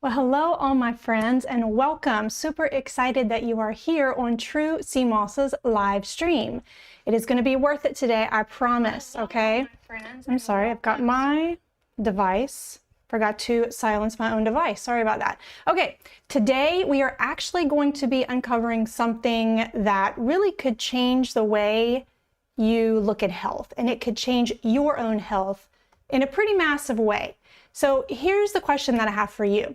Well, hello, all my friends, and welcome. Super excited that you are here on True Sea Moss's live stream. It is going to be worth it today, I promise, okay? I'm sorry, I've got my device. Forgot to silence my own device. Sorry about that. Okay, today we are actually going to be uncovering something that really could change the way you look at health, and it could change your own health in a pretty massive way. So here's the question that I have for you.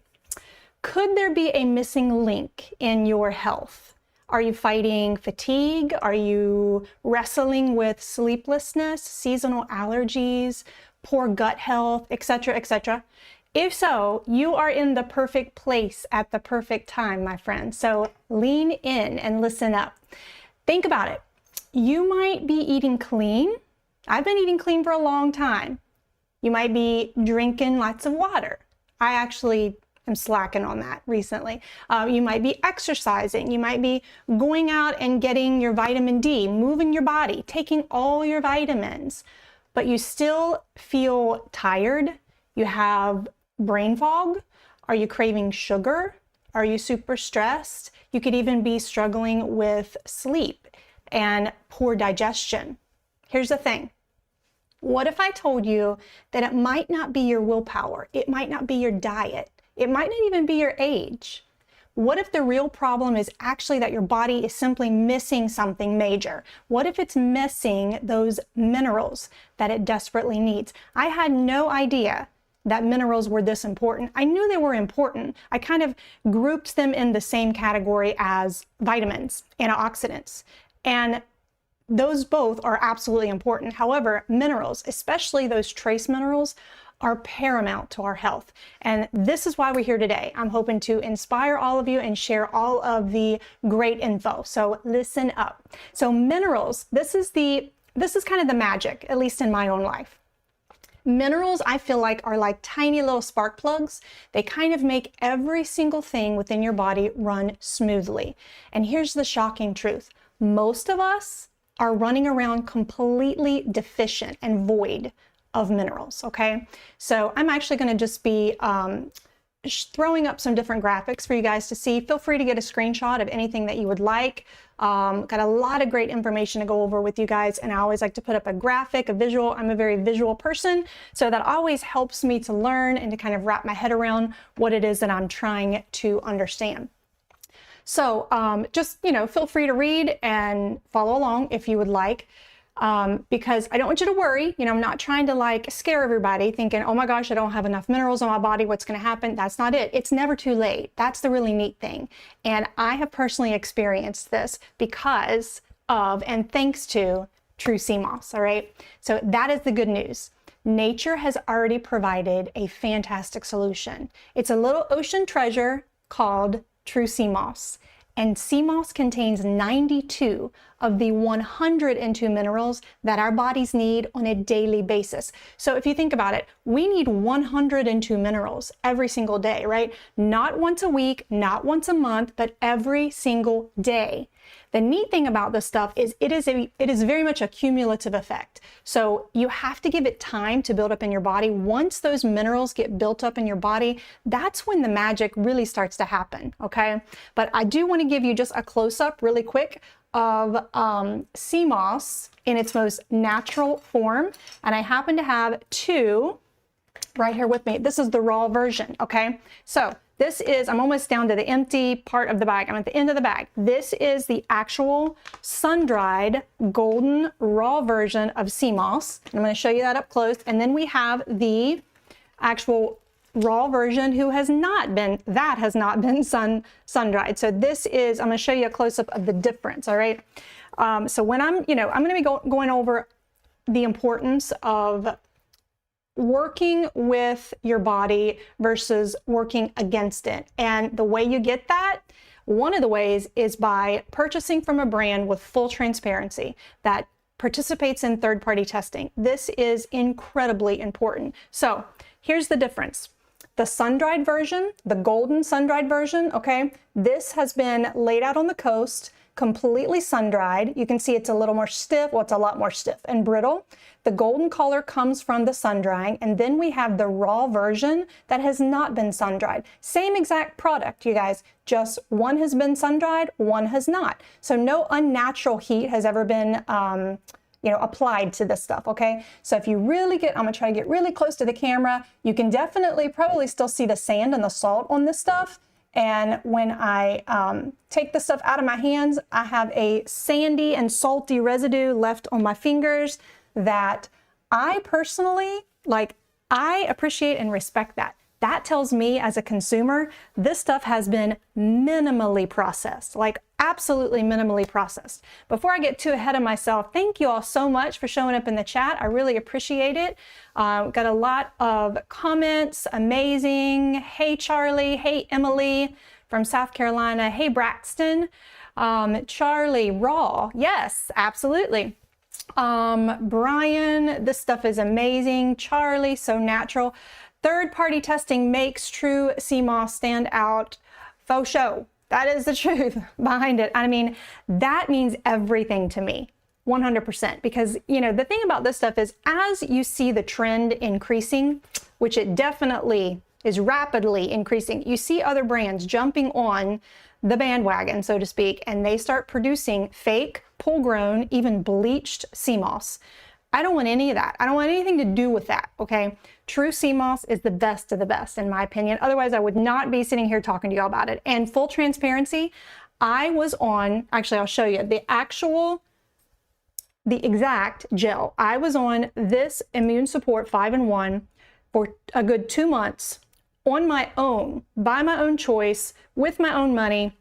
Could there be a missing link in your health? Are you fighting fatigue? Are you wrestling with sleeplessness, seasonal allergies, poor gut health, etc., etc.? If so, you are in the perfect place at the perfect time, my friend. So lean in and listen up. Think about it. You might be eating clean. I've been eating clean for a long time. You might be drinking lots of water. I actually am slacking on that recently. You might be exercising. You might be going out and getting your vitamin D, moving your body, taking all your vitamins, but you still feel tired. You have brain fog. Are you craving sugar? Are you super stressed? You could even be struggling with sleep and poor digestion. Here's the thing. What if I told you that it might not be your willpower? It might not be your diet. It might not even be your age. What if the real problem is actually that your body is simply missing something major? What if it's missing those minerals that it desperately needs? I had no idea that minerals were this important. I knew they were important. I kind of grouped them in the same category as vitamins, antioxidants, and those both are absolutely important. However, minerals, especially those trace minerals, are paramount to our health. And this is why we're here today. I'm hoping to inspire all of you and share all of the great info. So listen up. So minerals, this is kind of the magic, at least in my own life. Minerals, I feel like, are like tiny little spark plugs. They kind of make every single thing within your body run smoothly. And here's the shocking truth. Most of us are running around completely deficient and void of minerals, okay? So I'm actually going to just be throwing up some different graphics for you guys to see. Feel free to get a screenshot of anything that you would like. Got a lot of great information to go over with you guys, and I always like to put up a graphic, a visual. I'm a very visual person, so that always helps me to learn and to kind of wrap my head around what it is that I'm trying to understand. So just, feel free to read and follow along if you would like, because I don't want you to worry. I'm not trying to like scare everybody thinking, oh my gosh, I don't have enough minerals on my body. What's going to happen? That's not it. It's never too late. That's the really neat thing. And I have personally experienced this because of and thanks to True Sea Moss. All right. So that is the good news. Nature has already provided a fantastic solution. It's a little ocean treasure called True Sea Moss. And sea moss contains 92 of the 102 minerals that our bodies need on a daily basis. So if you think about it, we need 102 minerals every single day, right? Not once a week, not once a month, but every single day. The neat thing about this stuff is it is very much a cumulative effect. So you have to give it time to build up in your body. Once those minerals get built up in your body, that's when the magic really starts to happen, okay? But I do want to give you just a close-up really quick of sea moss in its most natural form. And I happen to have two right here with me. This is the raw version, okay? So this is, I'm almost down to the empty part of the bag. I'm at the end of the bag. This is the actual sun-dried golden raw version of sea moss. I'm going to show you that up close. And then we have the actual raw version that has not been sun-dried. So this is, I'm going to show you a close-up of the difference, all right? So when I'm going to be going over the importance of working with your body versus working against it. And the way you get that, one of the ways is by purchasing from a brand with full transparency that participates in third-party testing. This is incredibly important. So here's the difference. The sun-dried version, the golden sun-dried version, okay, this has been laid out on the coast. completely sun-dried. You can see it's a little more stiff. Well, it's a lot more stiff and brittle. The golden color comes from the sun-drying, and then we have the raw version that has not been sun-dried. Same exact product, you guys, just one has been sun-dried, one has not. So no unnatural heat has ever been applied to this stuff, okay? So if you really I'm gonna try to get really close to the camera. You can definitely probably still see the sand and the salt on this stuff. And when I take the stuff out of my hands, I have a sandy and salty residue left on my fingers that I personally, I appreciate and respect that. That tells me as a consumer, this stuff has been minimally processed, like absolutely minimally processed. Before I get too ahead of myself, thank you all so much for showing up in the chat. I really appreciate it. Got a lot of comments, amazing. Hey, Charlie. Hey, Emily from South Carolina. Hey, Braxton. Charlie, raw. Yes, absolutely. Brian, this stuff is amazing. Charlie, so natural. Third-party testing makes true sea moss stand out. Faux show. That is the truth behind it. I mean, that means everything to me, 100%. Because, the thing about this stuff is as you see the trend increasing, which it definitely is rapidly increasing, you see other brands jumping on the bandwagon, so to speak, and they start producing fake, full-grown, even bleached sea moss. I don't want any of that. I don't want anything to do with that, okay? True sea moss is the best of the best, in my opinion. Otherwise, I would not be sitting here talking to y'all about it. And full transparency, I was on, actually, I'll show you, the exact gel. I was on this Immune Support 5-in-1 for a good 2 months on my own, by my own choice, with my own money,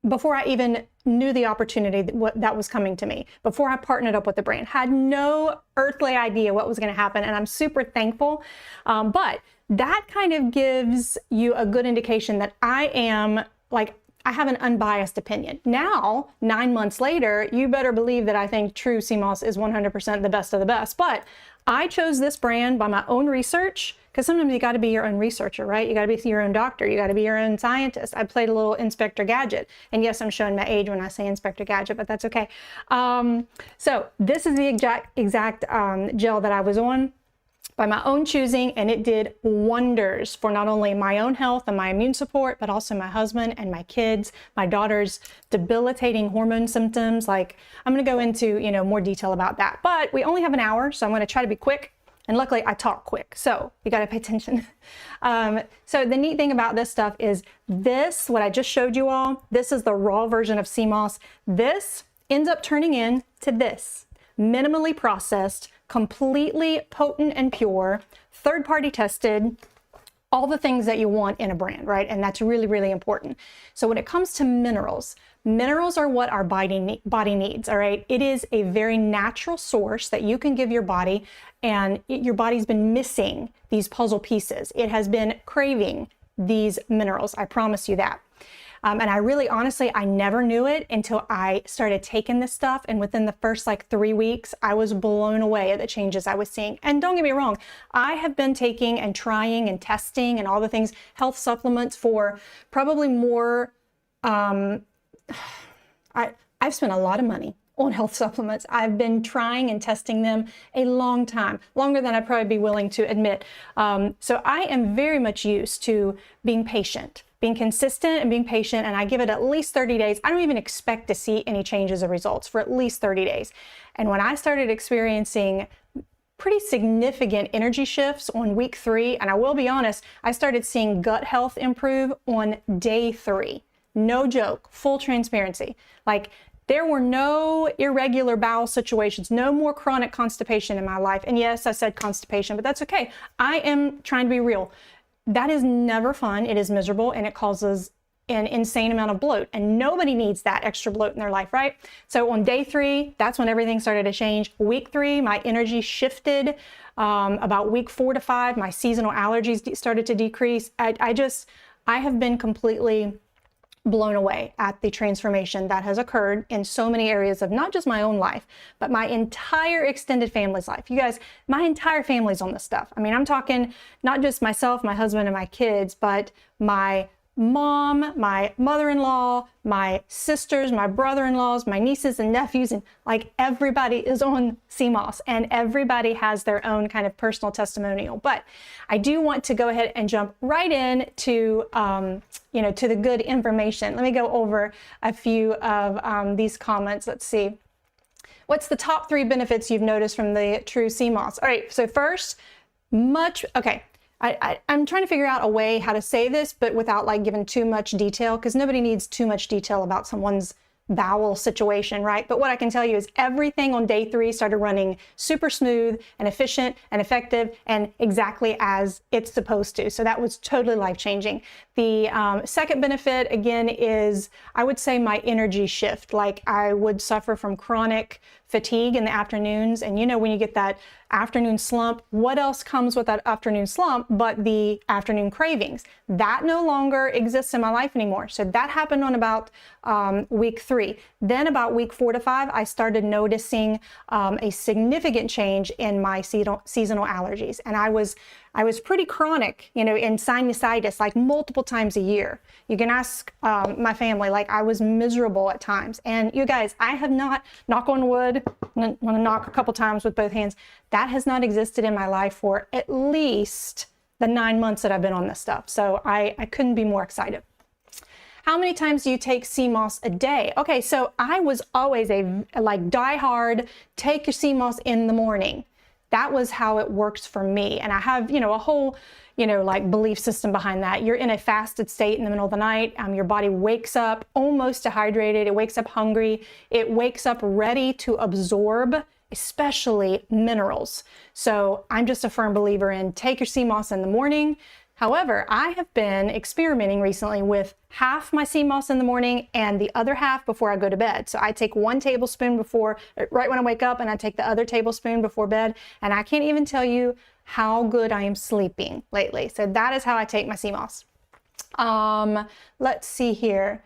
before I even knew the opportunity that was coming to me, before I partnered up with the brand. Had no earthly idea what was going to happen, and I'm super thankful. But that kind of gives you a good indication that I have an unbiased opinion. Now, 9 months later, you better believe that I think True Sea Moss is 100% the best of the best. But I chose this brand by my own research, because sometimes you got to be your own researcher, right? You got to be your own doctor. You got to be your own scientist. I played a little Inspector Gadget. And yes, I'm showing my age when I say Inspector Gadget, but that's okay. So this is the exact gel that I was on by my own choosing, and it did wonders for not only my own health and my immune support, but also my husband and my kids, my daughter's debilitating hormone symptoms. Like, I'm going to go into, more detail about that, but we only have an hour, so I'm going to try to be quick. And luckily I talk quick, so you got to pay attention. So the neat thing about this stuff is what I just showed you all, this is the raw version of sea moss. This ends up turning into this, minimally processed, completely potent and pure, third-party tested, all the things that you want in a brand, right? And that's really, really important. So when it comes to minerals are what our body needs, all right? It is a very natural source that you can give your body, and your body's been missing these puzzle pieces. It has been craving these minerals, I promise you that. And I really, honestly, I never knew it until I started taking this stuff. And within the first 3 weeks, I was blown away at the changes I was seeing. And don't get me wrong, I have been taking and trying and testing and all the things, health supplements for probably more, I've spent a lot of money on health supplements. I've been trying and testing them a long time, longer than I'd probably be willing to admit. So I am very much used to being patient, being consistent and being patient, and I give it at least 30 days. I don't even expect to see any changes or results for at least 30 days. And when I started experiencing pretty significant energy shifts on week 3, and I will be honest, I started seeing gut health improve on day 3. No joke, full transparency. There were no irregular bowel situations, no more chronic constipation in my life. And yes, I said constipation, but that's okay. I am trying to be real. That is never fun. It is miserable, and it causes an insane amount of bloat, and nobody needs that extra bloat in their life, right? So on day 3, that's when everything started to change. Week 3, my energy shifted. About week 4 to 5, my seasonal allergies started to decrease. I have been completely blown away at the transformation that has occurred in so many areas of not just my own life, but my entire extended family's life. You guys, my entire family's on this stuff. I mean, I'm talking not just myself, my husband, and my kids, but my mom, my mother-in-law, my sisters, my brother-in-laws, my nieces and nephews, and like everybody is on sea moss, and everybody has their own kind of personal testimonial. But I do want to go ahead and jump right in to, to the good information. Let me go over a few of these comments. Let's see. What's the top 3 benefits you've noticed from the True Sea Moss? All right, so first, okay. I'm trying to figure out a way how to say this, but without like giving too much detail, because nobody needs too much detail about someone's bowel situation, right? But what I can tell you is everything on day 3 started running super smooth and efficient and effective and exactly as it's supposed to. So that was totally life-changing. The second benefit, again, is I would say my energy shift. Like I would suffer from chronic fatigue in the afternoons. And you know, when you get that afternoon slump, what else comes with that afternoon slump but the afternoon cravings? That no longer exists in my life anymore. So that happened on about week 3. Then about week 4 to 5, I started noticing a significant change in my seasonal allergies. And I was pretty chronic, in sinusitis, like multiple times a year. You can ask my family, like I was miserable at times. And you guys, I have not, knock on wood, I'm gonna knock a couple times with both hands, that has not existed in my life for at least the 9 months that I've been on this stuff. So I couldn't be more excited. How many times do you take sea moss a day? Okay, so I was always a die hard, take your sea moss in the morning. That was how it works for me. And I have, a whole, belief system behind that. You're in a fasted state in the middle of the night. Your body wakes up almost dehydrated. It wakes up hungry. It wakes up ready to absorb, especially minerals. So I'm just a firm believer in take your sea moss in the morning. However, I have been experimenting recently with half my sea moss in the morning and the other half before I go to bed. So I take 1 tablespoon right when I wake up, and I take the other tablespoon before bed. And I can't even tell you how good I am sleeping lately. So that is how I take my sea moss. Let's see here.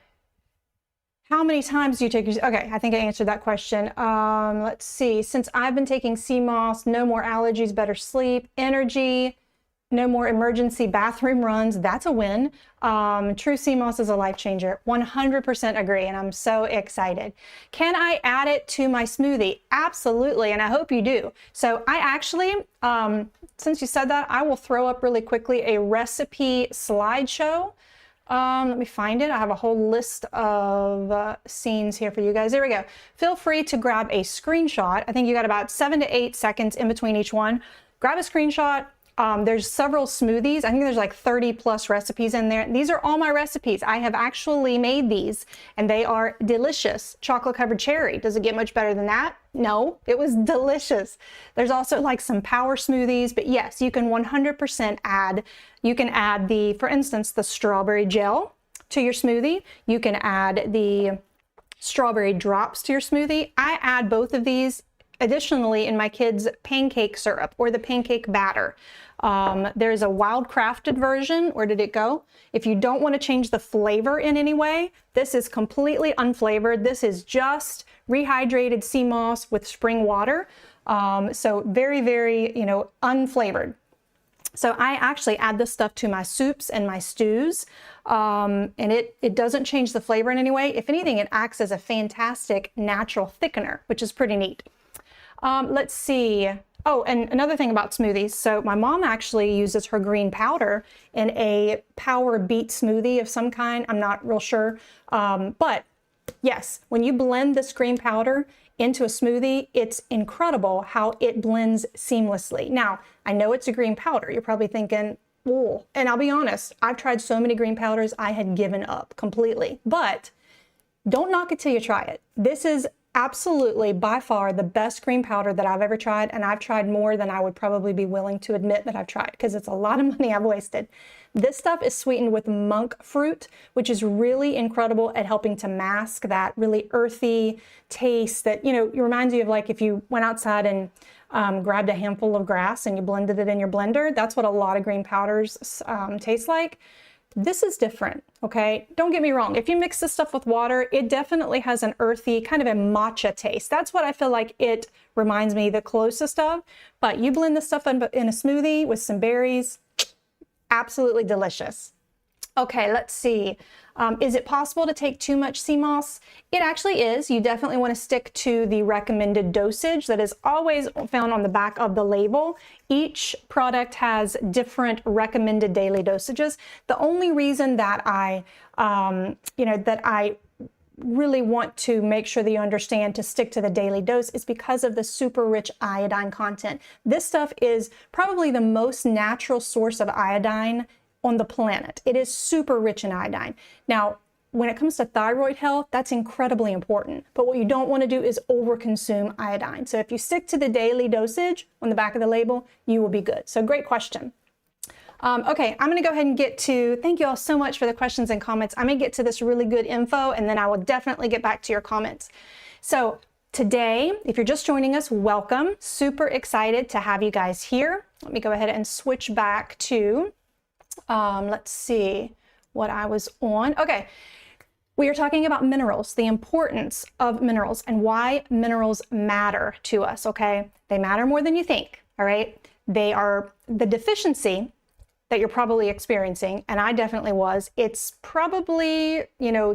How many times do you take your, okay, I think I answered that question. Let's see, since I've been taking sea moss, no more allergies, better sleep, energy, no more emergency bathroom runs. That's a win. True Sea Moss is a life changer. 100% agree, and I'm so excited. Can I add it to my smoothie? Absolutely, and I hope you do. So I actually, since you said that, I will throw up really quickly a recipe slideshow. Let me find it. I have a whole list of scenes here for you guys. There we go. Feel free to grab a screenshot. I think you got about 7 to 8 seconds in between each one. Grab a screenshot. There's several smoothies. I think there's like 30 plus recipes in there. These are all my recipes. I have actually made these and they are delicious. Chocolate covered cherry. Does it get much better than that? No, it was delicious. There's also like some power smoothies, but yes, you can 100% add, for instance, the strawberry gel to your smoothie. You can add the strawberry drops to your smoothie. I add both of these additionally in my kids' pancake syrup or the pancake batter. There's a wild crafted version. Where did it go? If you don't want to change the flavor in any way, this is completely unflavored. This is just rehydrated sea moss with spring water. So very, very, unflavored. So I actually add this stuff to my soups and my stews, and it doesn't change the flavor in any way. If anything, it acts as a fantastic natural thickener, which is pretty neat. Let's see. Oh, and another thing about smoothies. So my mom actually uses her green powder in a power beet smoothie of some kind. I'm not real sure. But yes, when you blend this green powder into a smoothie, it's incredible how it blends seamlessly. Now, I know it's a green powder. You're probably thinking, oh, and I'll be honest, I've tried so many green powders, I had given up completely. But don't knock it till you try it. This is absolutely by far the best green powder that I've ever tried, and I've tried more than I would probably be willing to admit that I've tried, because it's a lot of money I've wasted. This stuff is sweetened with monk fruit, which is really incredible at helping to mask that really earthy taste that, it reminds you of like if you went outside and grabbed a handful of grass and you blended it in your blender. That's what a lot of green powders taste like. This is different, okay? Don't get me wrong. If you mix this stuff with water, it definitely has an earthy, kind of a matcha taste. That's what I feel like it reminds me the closest of. But you blend this stuff in a smoothie with some berries, absolutely delicious. Okay, let's see. Is it possible to take too much sea moss? It actually is. You definitely want to stick to the recommended dosage that is always found on the back of the label. Each product has different recommended daily dosages. The only reason that I really want to make sure that you understand to stick to the daily dose is because of the super rich iodine content. This stuff is probably the most natural source of iodine on the planet. It is super rich in iodine. Now, when it comes to thyroid health, that's incredibly important. But what you don't want to do is overconsume iodine. So if you stick to the daily dosage on the back of the label, you will be good. So great question. Okay, I'm going to go ahead and get to, thank you all so much for the questions and comments. I'm going to get to this really good info, and then I will definitely get back to your comments. So today, if you're just joining us, welcome. Super excited to have you guys here. Let me go ahead and switch back to, let's see what I was on. Okay, we are talking about minerals, the importance of minerals, and why minerals matter to us, okay? They matter more than you think, all right? They are the deficiency that you're probably experiencing, and I definitely was. It's probably,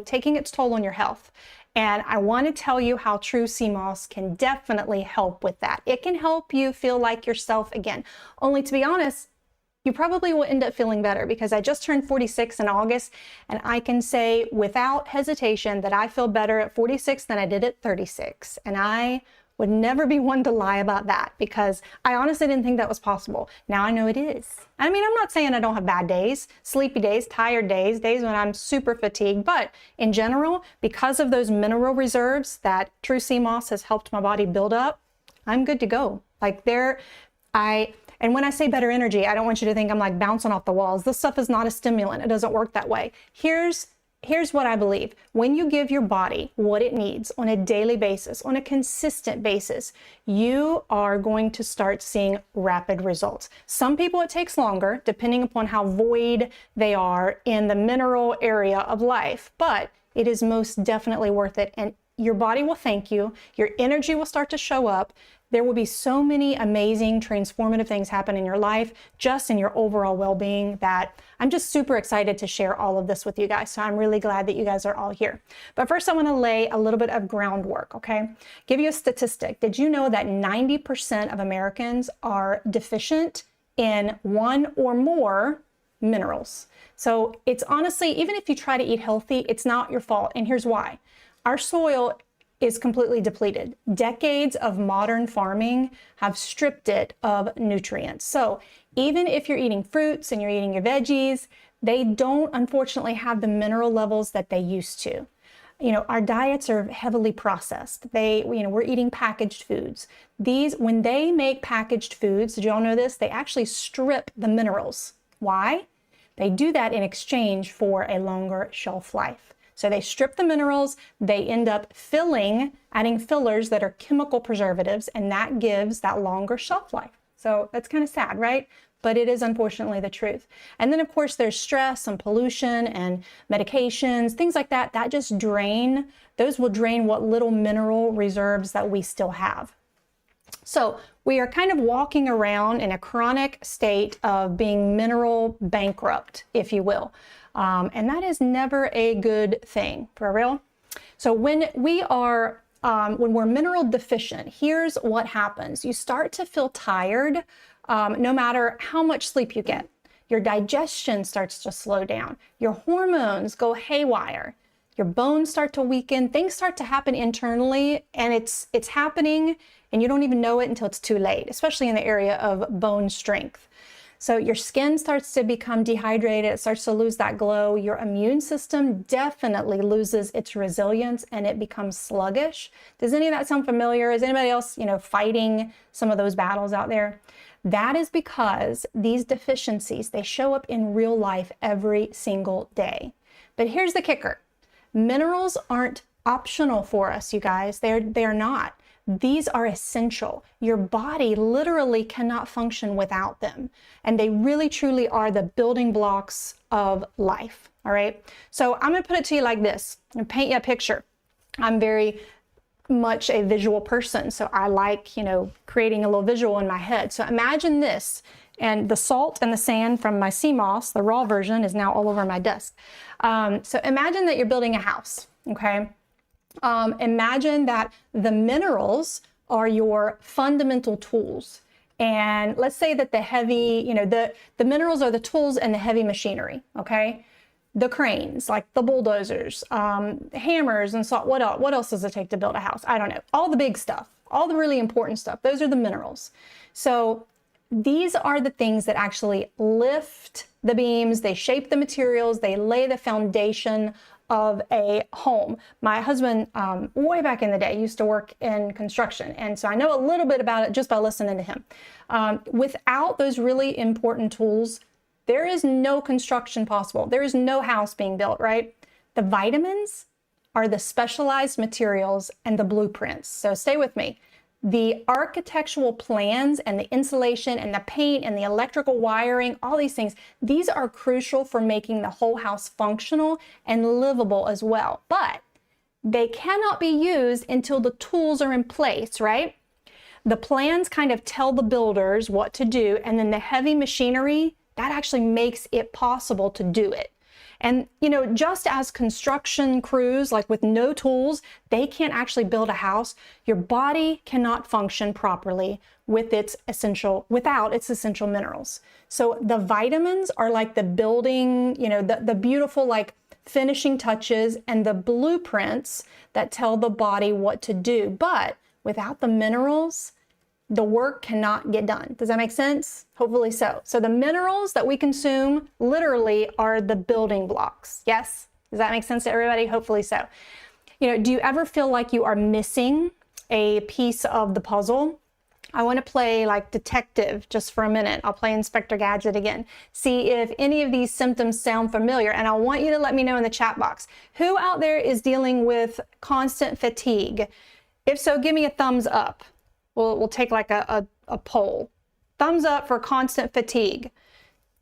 taking its toll on your health. And I want to tell you how True Sea Moss can definitely help with that. It can help you feel like yourself again. Only to be honest, you probably will end up feeling better, because I just turned 46 in August, and I can say without hesitation that I feel better at 46 than I did at 36. And I would never be one to lie about that, because I honestly didn't think that was possible. Now I know it is. I mean, I'm not saying I don't have bad days, sleepy days, tired days, days when I'm super fatigued, but in general, because of those mineral reserves that True Sea Moss has helped my body build up, I'm good to go. And when I say better energy, I don't want you to think I'm like bouncing off the walls. This stuff is not a stimulant. It doesn't work that way. Here's what I believe. When you give your body what it needs on a daily basis, on a consistent basis, you are going to start seeing rapid results. Some people it takes longer, depending upon how void they are in the mineral area of life, but it is most definitely worth it. And your body will thank you. Your energy will start to show up. There will be so many amazing transformative things happen in your life, just in your overall well-being, that I'm just super excited to share all of this with you guys. So I'm really glad that you guys are all here. But first, I want to lay a little bit of groundwork, okay? Give you a statistic. Did you know that 90% of Americans are deficient in one or more minerals? So it's honestly, even if you try to eat healthy, it's not your fault. And here's why. Our soil is completely depleted. Decades of modern farming have stripped it of nutrients. So even if you're eating fruits and you're eating your veggies, they don't unfortunately have the mineral levels that they used to. Our diets are heavily processed. We're eating packaged foods. When they make packaged foods, did you all know this? They actually strip the minerals. Why? They do that in exchange for a longer shelf life. So they strip the minerals, they end up adding fillers that are chemical preservatives, and that gives that longer shelf life. So that's kind of sad, right? But it is unfortunately the truth. And then of course there's stress and pollution and medications, things like that, that just drain, those will drain what little mineral reserves that we still have. So we are kind of walking around in a chronic state of being mineral bankrupt, if you will. And that is never a good thing, for real. So when we're mineral deficient, here's what happens. You start to feel tired, no matter how much sleep you get. Your digestion starts to slow down. Your hormones go haywire. Your bones start to weaken. Things start to happen internally, and it's happening, and you don't even know it until it's too late, especially in the area of bone strength. So your skin starts to become dehydrated, it starts to lose that glow. Your immune system definitely loses its resilience and it becomes sluggish. Does any of that sound familiar? Is anybody else, fighting some of those battles out there? That is because these deficiencies, they show up in real life every single day. But here's the kicker. Minerals aren't optional for us, you guys. They're not. These are essential. Your body literally cannot function without them. And they really truly are the building blocks of life. All right. So I'm going to put it to you like this and paint you a picture. I'm very much a visual person, so I like, creating a little visual in my head. So imagine this, and the salt and the sand from my sea moss, the raw version, is now all over my desk. So imagine that you're building a house, okay? Imagine that the minerals are your fundamental tools. And let's say that the heavy, the minerals are the tools and the heavy machinery, okay? The cranes, like the bulldozers, hammers and salt. What else does it take to build a house? I don't know. All the big stuff, all the really important stuff. Those are the minerals. So these are the things that actually lift the beams. They shape the materials. They lay the foundation of a home. My husband, way back in the day, used to work in construction. And so I know a little bit about it just by listening to him. Without those really important tools, there is no construction possible. There is no house being built, right? The vitamins are the specialized materials and the blueprints. So stay with me. The architectural plans and the insulation and the paint and the electrical wiring, all these things, these are crucial for making the whole house functional and livable as well. But they cannot be used until the tools are in place, right? The plans kind of tell the builders what to do, and then the heavy machinery, that actually makes it possible to do it. And, just as construction crews, like with no tools, they can't actually build a house, your body cannot function properly without its essential minerals. So the vitamins are like the building, the beautiful, like, finishing touches and the blueprints that tell the body what to do. But without the minerals, the work cannot get done. Does that make sense? Hopefully so. So the minerals that we consume literally are the building blocks. Yes? Does that make sense to everybody? Hopefully so. Do you ever feel like you are missing a piece of the puzzle? I want to play like detective just for a minute. I'll play Inspector Gadget again. See if any of these symptoms sound familiar. And I want you to let me know in the chat box. Who out there is dealing with constant fatigue? If so, give me a thumbs up. We'll take like a poll. Thumbs up for constant fatigue.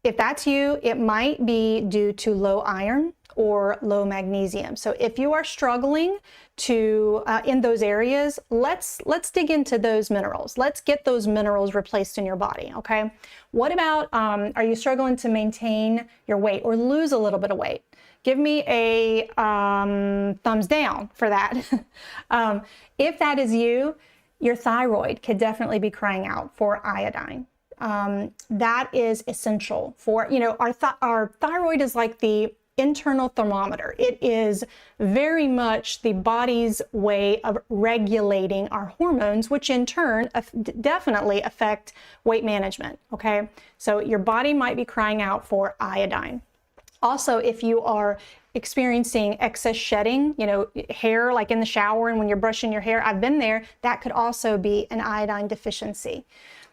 If that's you, it might be due to low iron or low magnesium. So if you are struggling to in those areas, let's dig into those minerals. Let's get those minerals replaced in your body, okay? What about, are you struggling to maintain your weight or lose a little bit of weight? Give me a thumbs down for that. If that is you, your thyroid could definitely be crying out for iodine. That is essential for, our thyroid is like the internal thermometer. It is very much the body's way of regulating our hormones, which in turn definitely affect weight management, okay? So your body might be crying out for iodine. Also, if you are experiencing excess shedding, hair like in the shower and when you're brushing your hair, I've been there, that could also be an iodine deficiency.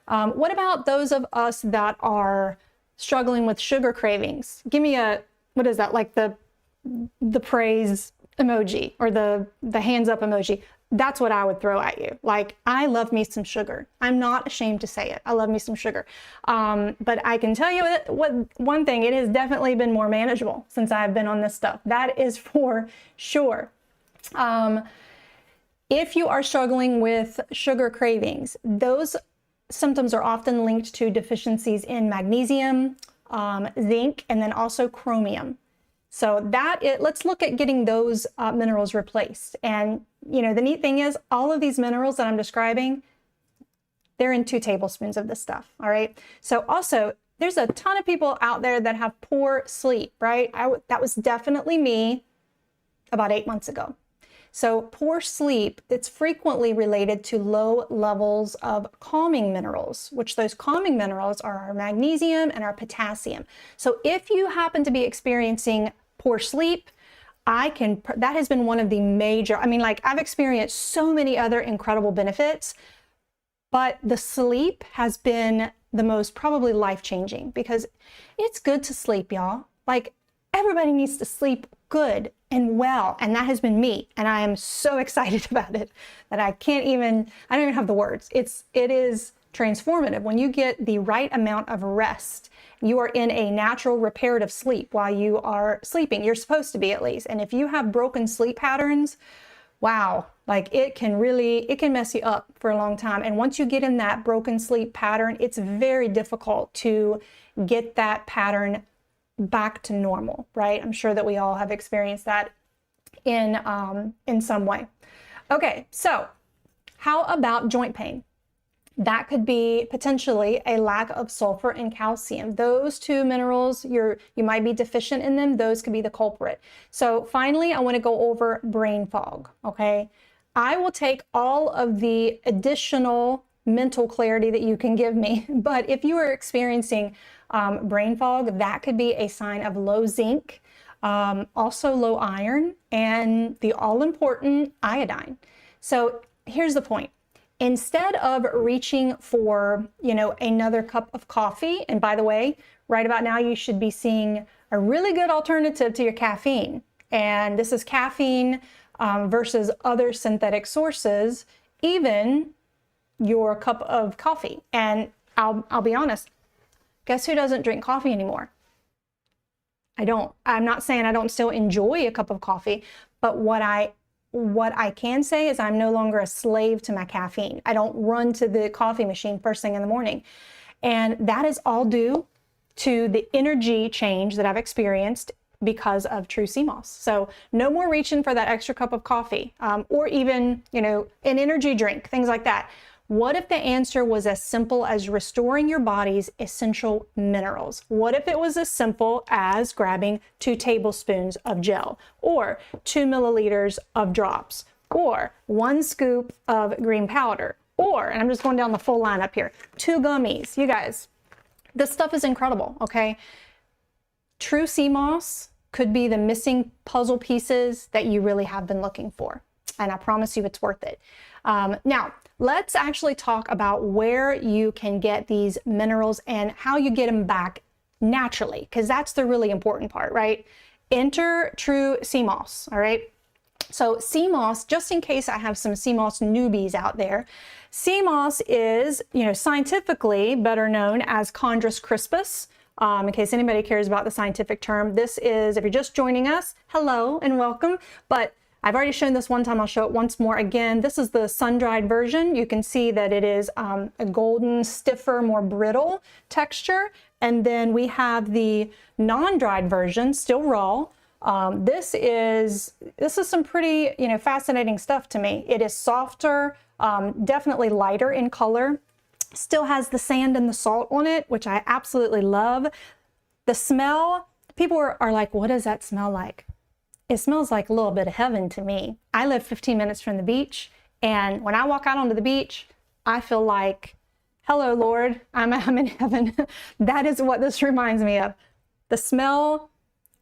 What about those of us that are struggling with sugar cravings? Give me what is that, like the praise emoji or the hands up emoji. That's what I would throw at you. Like, I love me some sugar. I'm not ashamed to say it. I love me some sugar. But I can tell you one thing, it has definitely been more manageable since I've been on this stuff. That is for sure. If you are struggling with sugar cravings, those symptoms are often linked to deficiencies in magnesium, zinc, and then also chromium. So let's look at getting those minerals replaced. And the neat thing is all of these minerals that I'm describing, they're in 2 tablespoons of this stuff, all right? So also, there's a ton of people out there that have poor sleep, right? That was definitely me about 8 months ago. So poor sleep, it's frequently related to low levels of calming minerals, which those calming minerals are our magnesium and our potassium. So if you happen to be experiencing poor sleep, that has been one of the major, I've experienced so many other incredible benefits, but the sleep has been the most probably life-changing because it's good to sleep, y'all. Like, everybody needs to sleep good and well, and that has been me, and I am so excited about it that I don't even have the words. It is transformative. When you get the right amount of rest, you are in a natural reparative sleep while you are sleeping. You're supposed to be, at least. And if you have broken sleep patterns, wow, like it can mess you up for a long time. And once you get in that broken sleep pattern, it's very difficult to get that pattern back to normal, right? I'm sure that we all have experienced that in some way. Okay, so how about joint pain? That could be potentially a lack of sulfur and calcium. Those two minerals, you might be deficient in them. Those could be the culprit. So finally, I want to go over brain fog, okay? I will take all of the additional mental clarity that you can give me, but if you are experiencing brain fog, that could be a sign of low zinc, also low iron, and the all-important iodine. So here's the point. Instead of reaching for, another cup of coffee, and by the way, right about now, you should be seeing a really good alternative to your caffeine. And this is caffeine versus other synthetic sources, even your cup of coffee. And I'll be honest, guess who doesn't drink coffee anymore? I don't. I'm not saying I don't still enjoy a cup of coffee, but what I can say is I'm no longer a slave to my caffeine. I don't run to the coffee machine first thing in the morning. And that is all due to the energy change that I've experienced because of True Sea Moss. So no more reaching for that extra cup of coffee or even, an energy drink, things like that. What if the answer was as simple as restoring your body's essential minerals? What if it was as simple as grabbing 2 tablespoons of gel, or 2 milliliters of drops, or 1 scoop of green powder, or, and I'm just going down the full lineup here, 2 gummies. You guys, this stuff is incredible, okay? True Sea Moss could be the missing puzzle pieces that you really have been looking for. And I promise you it's worth it. Now, let's actually talk about where you can get these minerals and how you get them back naturally, because that's the really important part, right? Enter True Sea Moss, all right? So sea moss, just in case I have some sea moss newbies out there, sea moss is, scientifically better known as Chondrus crispus. In case anybody cares about the scientific term, this is, if you're just joining us, hello and welcome. But I've already shown this one time, I'll show it once more again. This is the sun-dried version. You can see that it is a golden, stiffer, more brittle texture. And then we have the non-dried version, still raw. This is some pretty, fascinating stuff to me. It is softer, definitely lighter in color. Still has the sand and the salt on it, which I absolutely love. The smell, people are like, what does that smell like? It smells like a little bit of heaven to me. I live 15 minutes from the beach, and when I walk out onto the beach, I feel like, hello, Lord, I'm in heaven. That is what this reminds me of. The smell,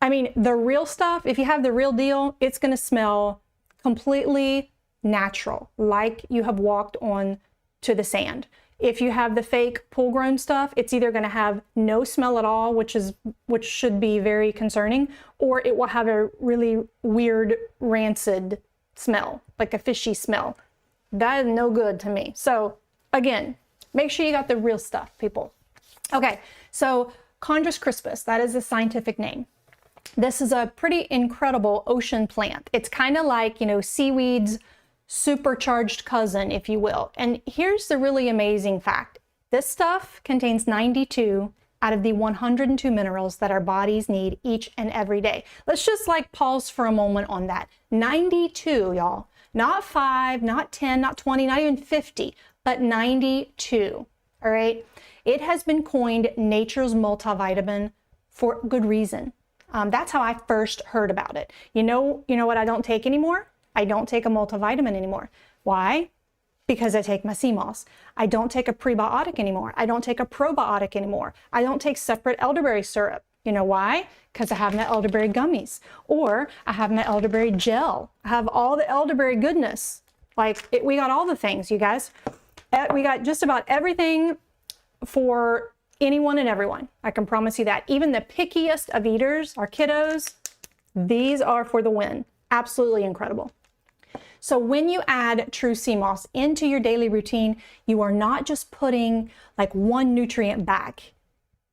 the real stuff, if you have the real deal, it's going to smell completely natural, like you have walked on to the sand. If you have the fake pool-grown stuff, it's either going to have no smell at all, which should be very concerning, or it will have a really weird rancid smell, like a fishy smell. That is no good to me. So again, make sure you got the real stuff, people. Okay, so Chondrus crispus, that is the scientific name. This is a pretty incredible ocean plant. It's kind of like, seaweed's supercharged cousin, if you will. And here's the really amazing fact. This stuff contains 92 out of the 102 minerals that our bodies need each and every day. Let's just pause for a moment on that. 92, y'all. Not 5, not 10, not 20, not even 50, but 92, all right? It has been coined nature's multivitamin for good reason. That's how I first heard about it. You know what I don't take anymore? I don't take a multivitamin anymore. Why? Because I take my sea moss. I don't take a prebiotic anymore. I don't take a probiotic anymore. I don't take separate elderberry syrup. You know why? Because I have my elderberry gummies, or I have my elderberry gel. I have all the elderberry goodness. We got all the things, you guys. We got just about everything for anyone and everyone. I can promise you that. Even the pickiest of eaters, our kiddos, these are for the win. Absolutely incredible. So when you add True Sea Moss into your daily routine, you are not just putting one nutrient back.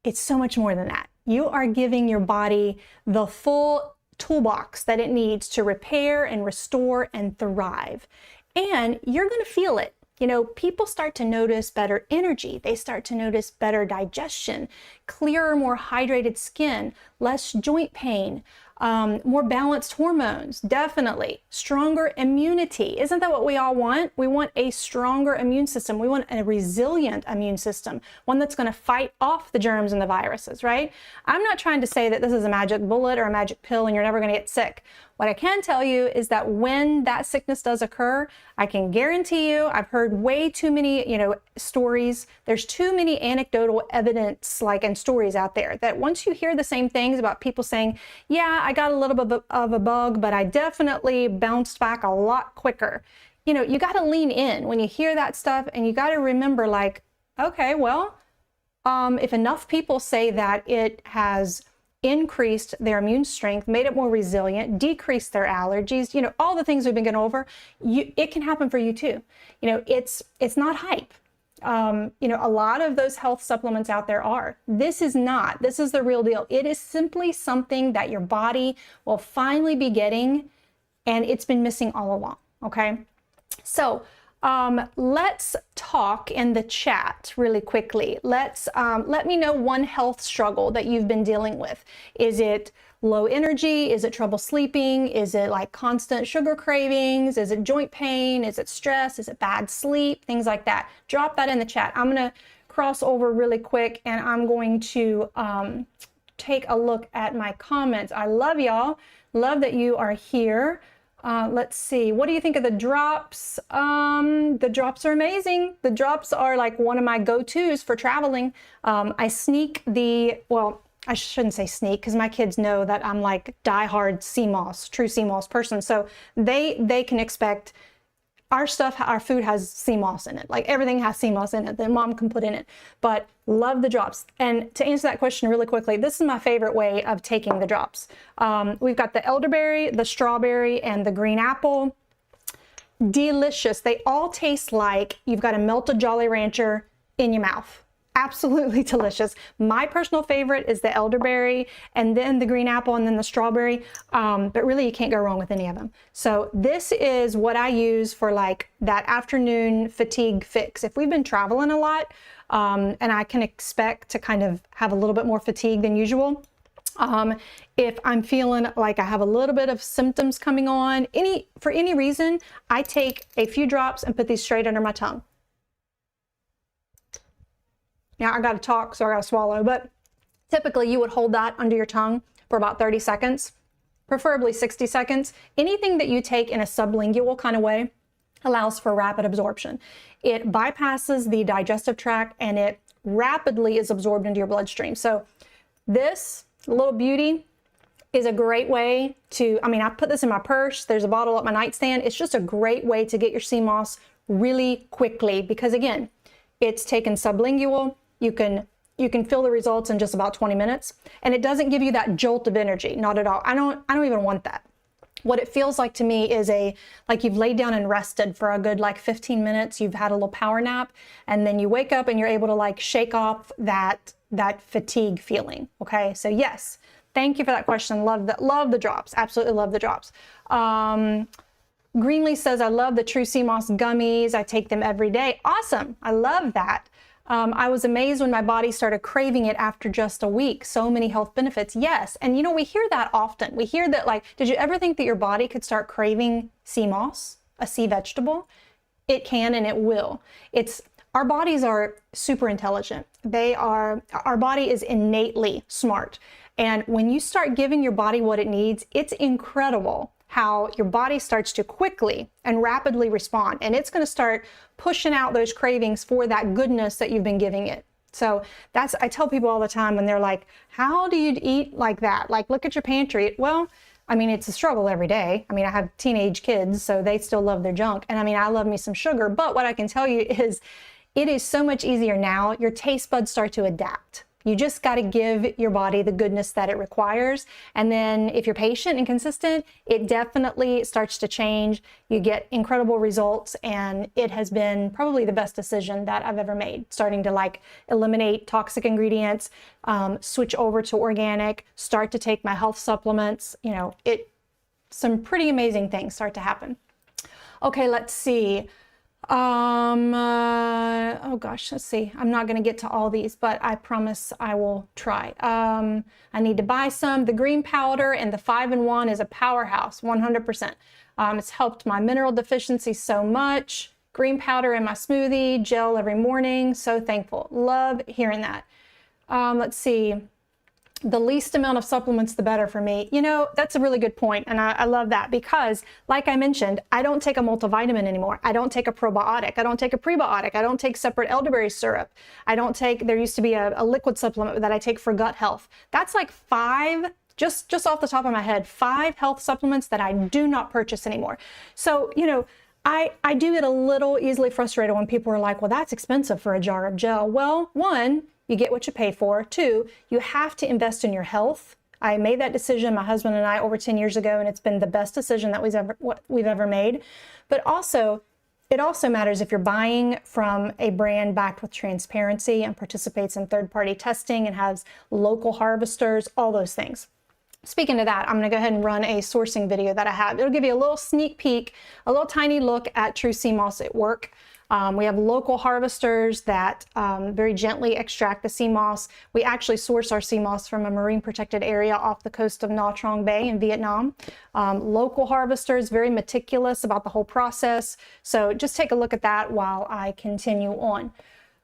It's so much more than that. You are giving your body the full toolbox that it needs to repair and restore and thrive. And you're going to feel it. You know, people start to notice better energy. They start to notice better digestion, clearer, more hydrated skin, less joint pain, more balanced hormones, definitely. Stronger immunity. Isn't that what we all want? We want a stronger immune system. We want a resilient immune system, one that's going to fight off the germs and the viruses, right? I'm not trying to say that this is a magic bullet or a magic pill and you're never going to get sick. What I can tell you is that when that sickness does occur, I can guarantee you, I've heard way too many, stories. There's too many anecdotal evidence, and stories out there that once you hear the same things about people saying, yeah, I got a little bit of a bug, but I definitely bounced back a lot quicker. You got to lean in when you hear that stuff, and you got to remember, okay, well, if enough people say that it has increased their immune strength, made it more resilient, decreased their allergies, all the things we've been going over, it can happen for you too. It's not hype. A lot of those health supplements out there are. This is not. This is the real deal. It is simply something that your body will finally be getting, and it's been missing all along, okay? So let's talk in the chat really quickly. Let me know one health struggle that you've been dealing with. Is it low energy? Is it trouble sleeping? Is it constant sugar cravings? Is it joint pain? Is it stress? Is it bad sleep? Things like that. Drop that in the chat. I'm going to cross over really quick, and I'm going to take a look at my comments. I love y'all. Love that you are here. Let's see. What do you think of the drops? The drops are amazing. The drops are one of my go-tos for traveling. I sneak well, I shouldn't say sneak because my kids know that I'm diehard sea moss, true sea moss person. So they can expect our stuff, our food has sea moss in it. Everything has sea moss in it that mom can put in it. But love the drops. And to answer that question really quickly, this is my favorite way of taking the drops. We've got the elderberry, the strawberry, and the green apple. Delicious. They all taste like you've got a melted Jolly Rancher in your mouth. Absolutely delicious. My personal favorite is the elderberry, and then the green apple, and then the strawberry. But really, you can't go wrong with any of them. So this is what I use for that afternoon fatigue fix. If we've been traveling a lot, and I can expect to kind of have a little bit more fatigue than usual. If I'm feeling like I have a little bit of symptoms coming on, for any reason, I take a few drops and put these straight under my tongue. Now I got to talk, so I got to swallow, but typically you would hold that under your tongue for about 30 seconds, preferably 60 seconds. Anything that you take in a sublingual kind of way allows for rapid absorption. It bypasses the digestive tract, and it rapidly is absorbed into your bloodstream. So this little beauty is a great way to, I put this in my purse. There's a bottle at my nightstand. It's just a great way to get your sea moss really quickly because, again, it's taken sublingual. You can feel the results in just about 20 minutes, and it doesn't give you that jolt of energy, not at all. I don't even want that. What it feels like to me is you've laid down and rested for a good 15 minutes. You've had a little power nap, and then you wake up and you're able to shake off that fatigue feeling. Okay, so yes, thank you for that question. Love the drops. Absolutely love the drops. Greenlee says, I love the True Sea Moss gummies. I take them every day. Awesome. I love that. I was amazed when my body started craving it after just a week. So many health benefits. Yes. And we hear that often. We hear that did you ever think that your body could start craving sea moss, a sea vegetable? It can, and it will. Our bodies are super intelligent. Our body is innately smart. And when you start giving your body what it needs, it's incredible how your body starts to quickly and rapidly respond. And it's going to start pushing out those cravings for that goodness that you've been giving it. So I tell people all the time when they're like, how do you eat like that? Look at your pantry. Well, it's a struggle every day. I have teenage kids, so they still love their junk. And I love me some sugar. But what I can tell you is it is so much easier now. Your taste buds start to adapt. You just got to give your body the goodness that it requires. And then if you're patient and consistent, it definitely starts to change. You get incredible results. And it has been probably the best decision that I've ever made, starting to like eliminate toxic ingredients, switch over to organic, start to take my health supplements. You know, some pretty amazing things start to happen. Okay, let's see. Oh gosh, let's see. I'm not going to get to all these, but I promise I will try. I need to buy some. The green powder and the 5-in-1 is a powerhouse, 100%. It's helped my mineral deficiency so much. Green powder in my smoothie, gel every morning. So thankful. Love hearing that. Let's see. The least amount of supplements, the better for me. You know, that's a really good point. And I love that because, like I mentioned, I don't take a multivitamin anymore. I don't take a probiotic. I don't take a prebiotic. I don't take separate elderberry syrup. I don't take, there used to be a liquid supplement that I take for gut health. That's like 5, just off the top of my head, 5 health supplements that I do not purchase anymore. So, you know, I do get a little easily frustrated when people are like, well, that's expensive for a jar of gel. Well, 1, you get what you pay for. 2, you have to invest in your health. I made that decision, my husband and I, over 10 years ago, and it's been the best decision that we've ever made. But also, it also matters if you're buying from a brand backed with transparency and participates in third-party testing and has local harvesters, all those things. Speaking of that, I'm going to go ahead and run a sourcing video that I have. It'll give you a little sneak peek, a little tiny look at True Sea Moss at work. We have local harvesters that very gently extract the sea moss. We actually source our sea moss from a marine protected area off the coast of Nha Trang Bay in Vietnam. Local harvesters, very meticulous about the whole process. So just take a look at that while I continue on.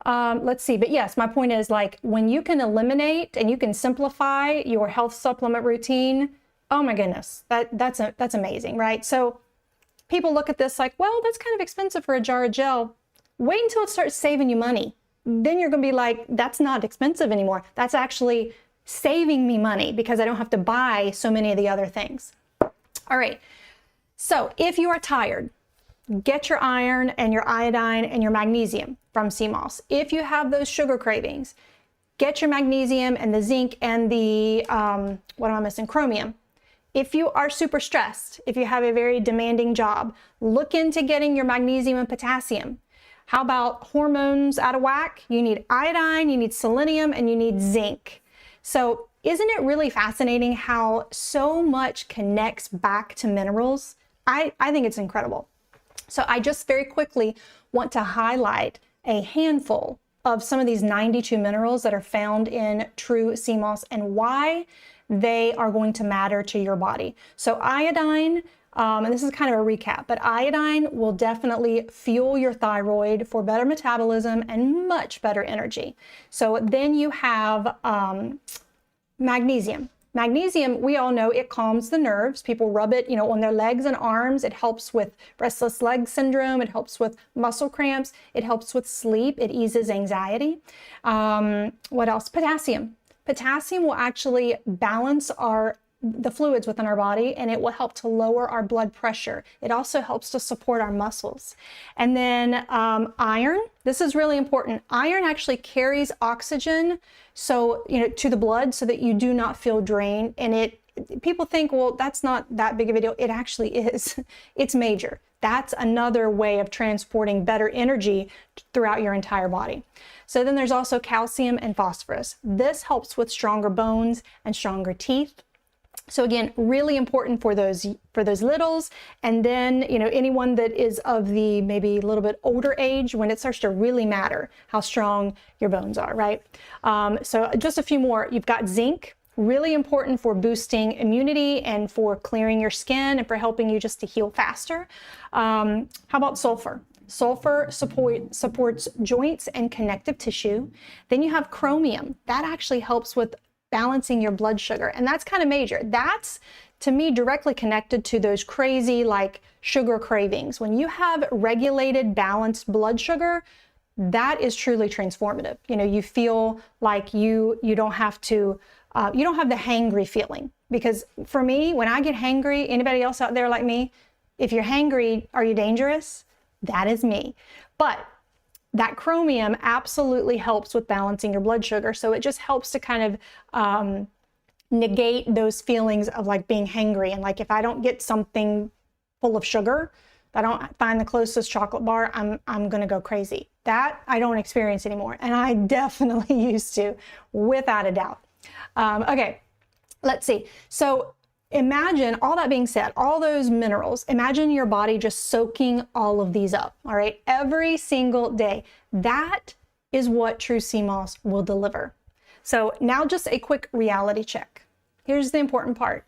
Let's see, but yes, my point is, like, when you can eliminate and you can simplify your health supplement routine, oh my goodness, that's amazing, right? So people look at this like, well, that's kind of expensive for a jar of gel. Wait until it starts saving you money. Then you're going to be like, that's not expensive anymore. That's actually saving me money because I don't have to buy so many of the other things. All right. So if you are tired, get your iron and your iodine and your magnesium from sea moss. If you have those sugar cravings, get your magnesium and the zinc and the, what am I missing? Chromium. If you are super stressed, if you have a very demanding job, look into getting your magnesium and potassium. How about hormones out of whack? You need iodine, you need selenium, and you need zinc. So isn't it really fascinating how so much connects back to minerals? I think it's incredible. So I just very quickly want to highlight a handful of some of these 92 minerals that are found in True Sea Moss and why they are going to matter to your body. So iodine, and this is kind of a recap, but iodine will definitely fuel your thyroid for better metabolism and much better energy. So then you have magnesium. Magnesium, we all know it calms the nerves. People rub it, you know, on their legs and arms. It helps with restless leg syndrome. It helps with muscle cramps. It helps with sleep. It eases anxiety. What else? Potassium. Potassium will actually balance the fluids within our body, and it will help to lower our blood pressure. It also helps to support our muscles. And then iron, this is really important. Iron actually carries oxygen to the blood so that you do not feel drained. And people think, well, that's not that big of a deal. It actually is. It's major. That's another way of transporting better energy throughout your entire body. So then there's also calcium and phosphorus. This helps with stronger bones and stronger teeth. So again, really important for those littles. And then, you know, anyone that is of the maybe a little bit older age, when it starts to really matter how strong your bones are, right? So just a few more. You've got zinc, really important for boosting immunity and for clearing your skin and for helping you just to heal faster. How about sulfur? Sulfur supports joints and connective tissue. Then you have chromium. That actually helps with balancing your blood sugar. And that's kind of major. That's, to me, directly connected to those crazy like sugar cravings. When you have regulated, balanced blood sugar, that is truly transformative. You know, you feel like you don't have to, you don't have the hangry feeling. Because for me, when I get hangry, anybody else out there like me, if you're hangry, are you dangerous? That is me. But that chromium absolutely helps with balancing your blood sugar. So it just helps to kind of negate those feelings of like being hangry. And like if I don't get something full of sugar, if I don't find the closest chocolate bar, I'm gonna go crazy. That I don't experience anymore. And I definitely used to, without a doubt. Okay, let's see. So imagine, all that being said, all those minerals, imagine your body just soaking all of these up, all right, every single day. That is what True Sea Moss will deliver. So now just a quick reality check. Here's the important part.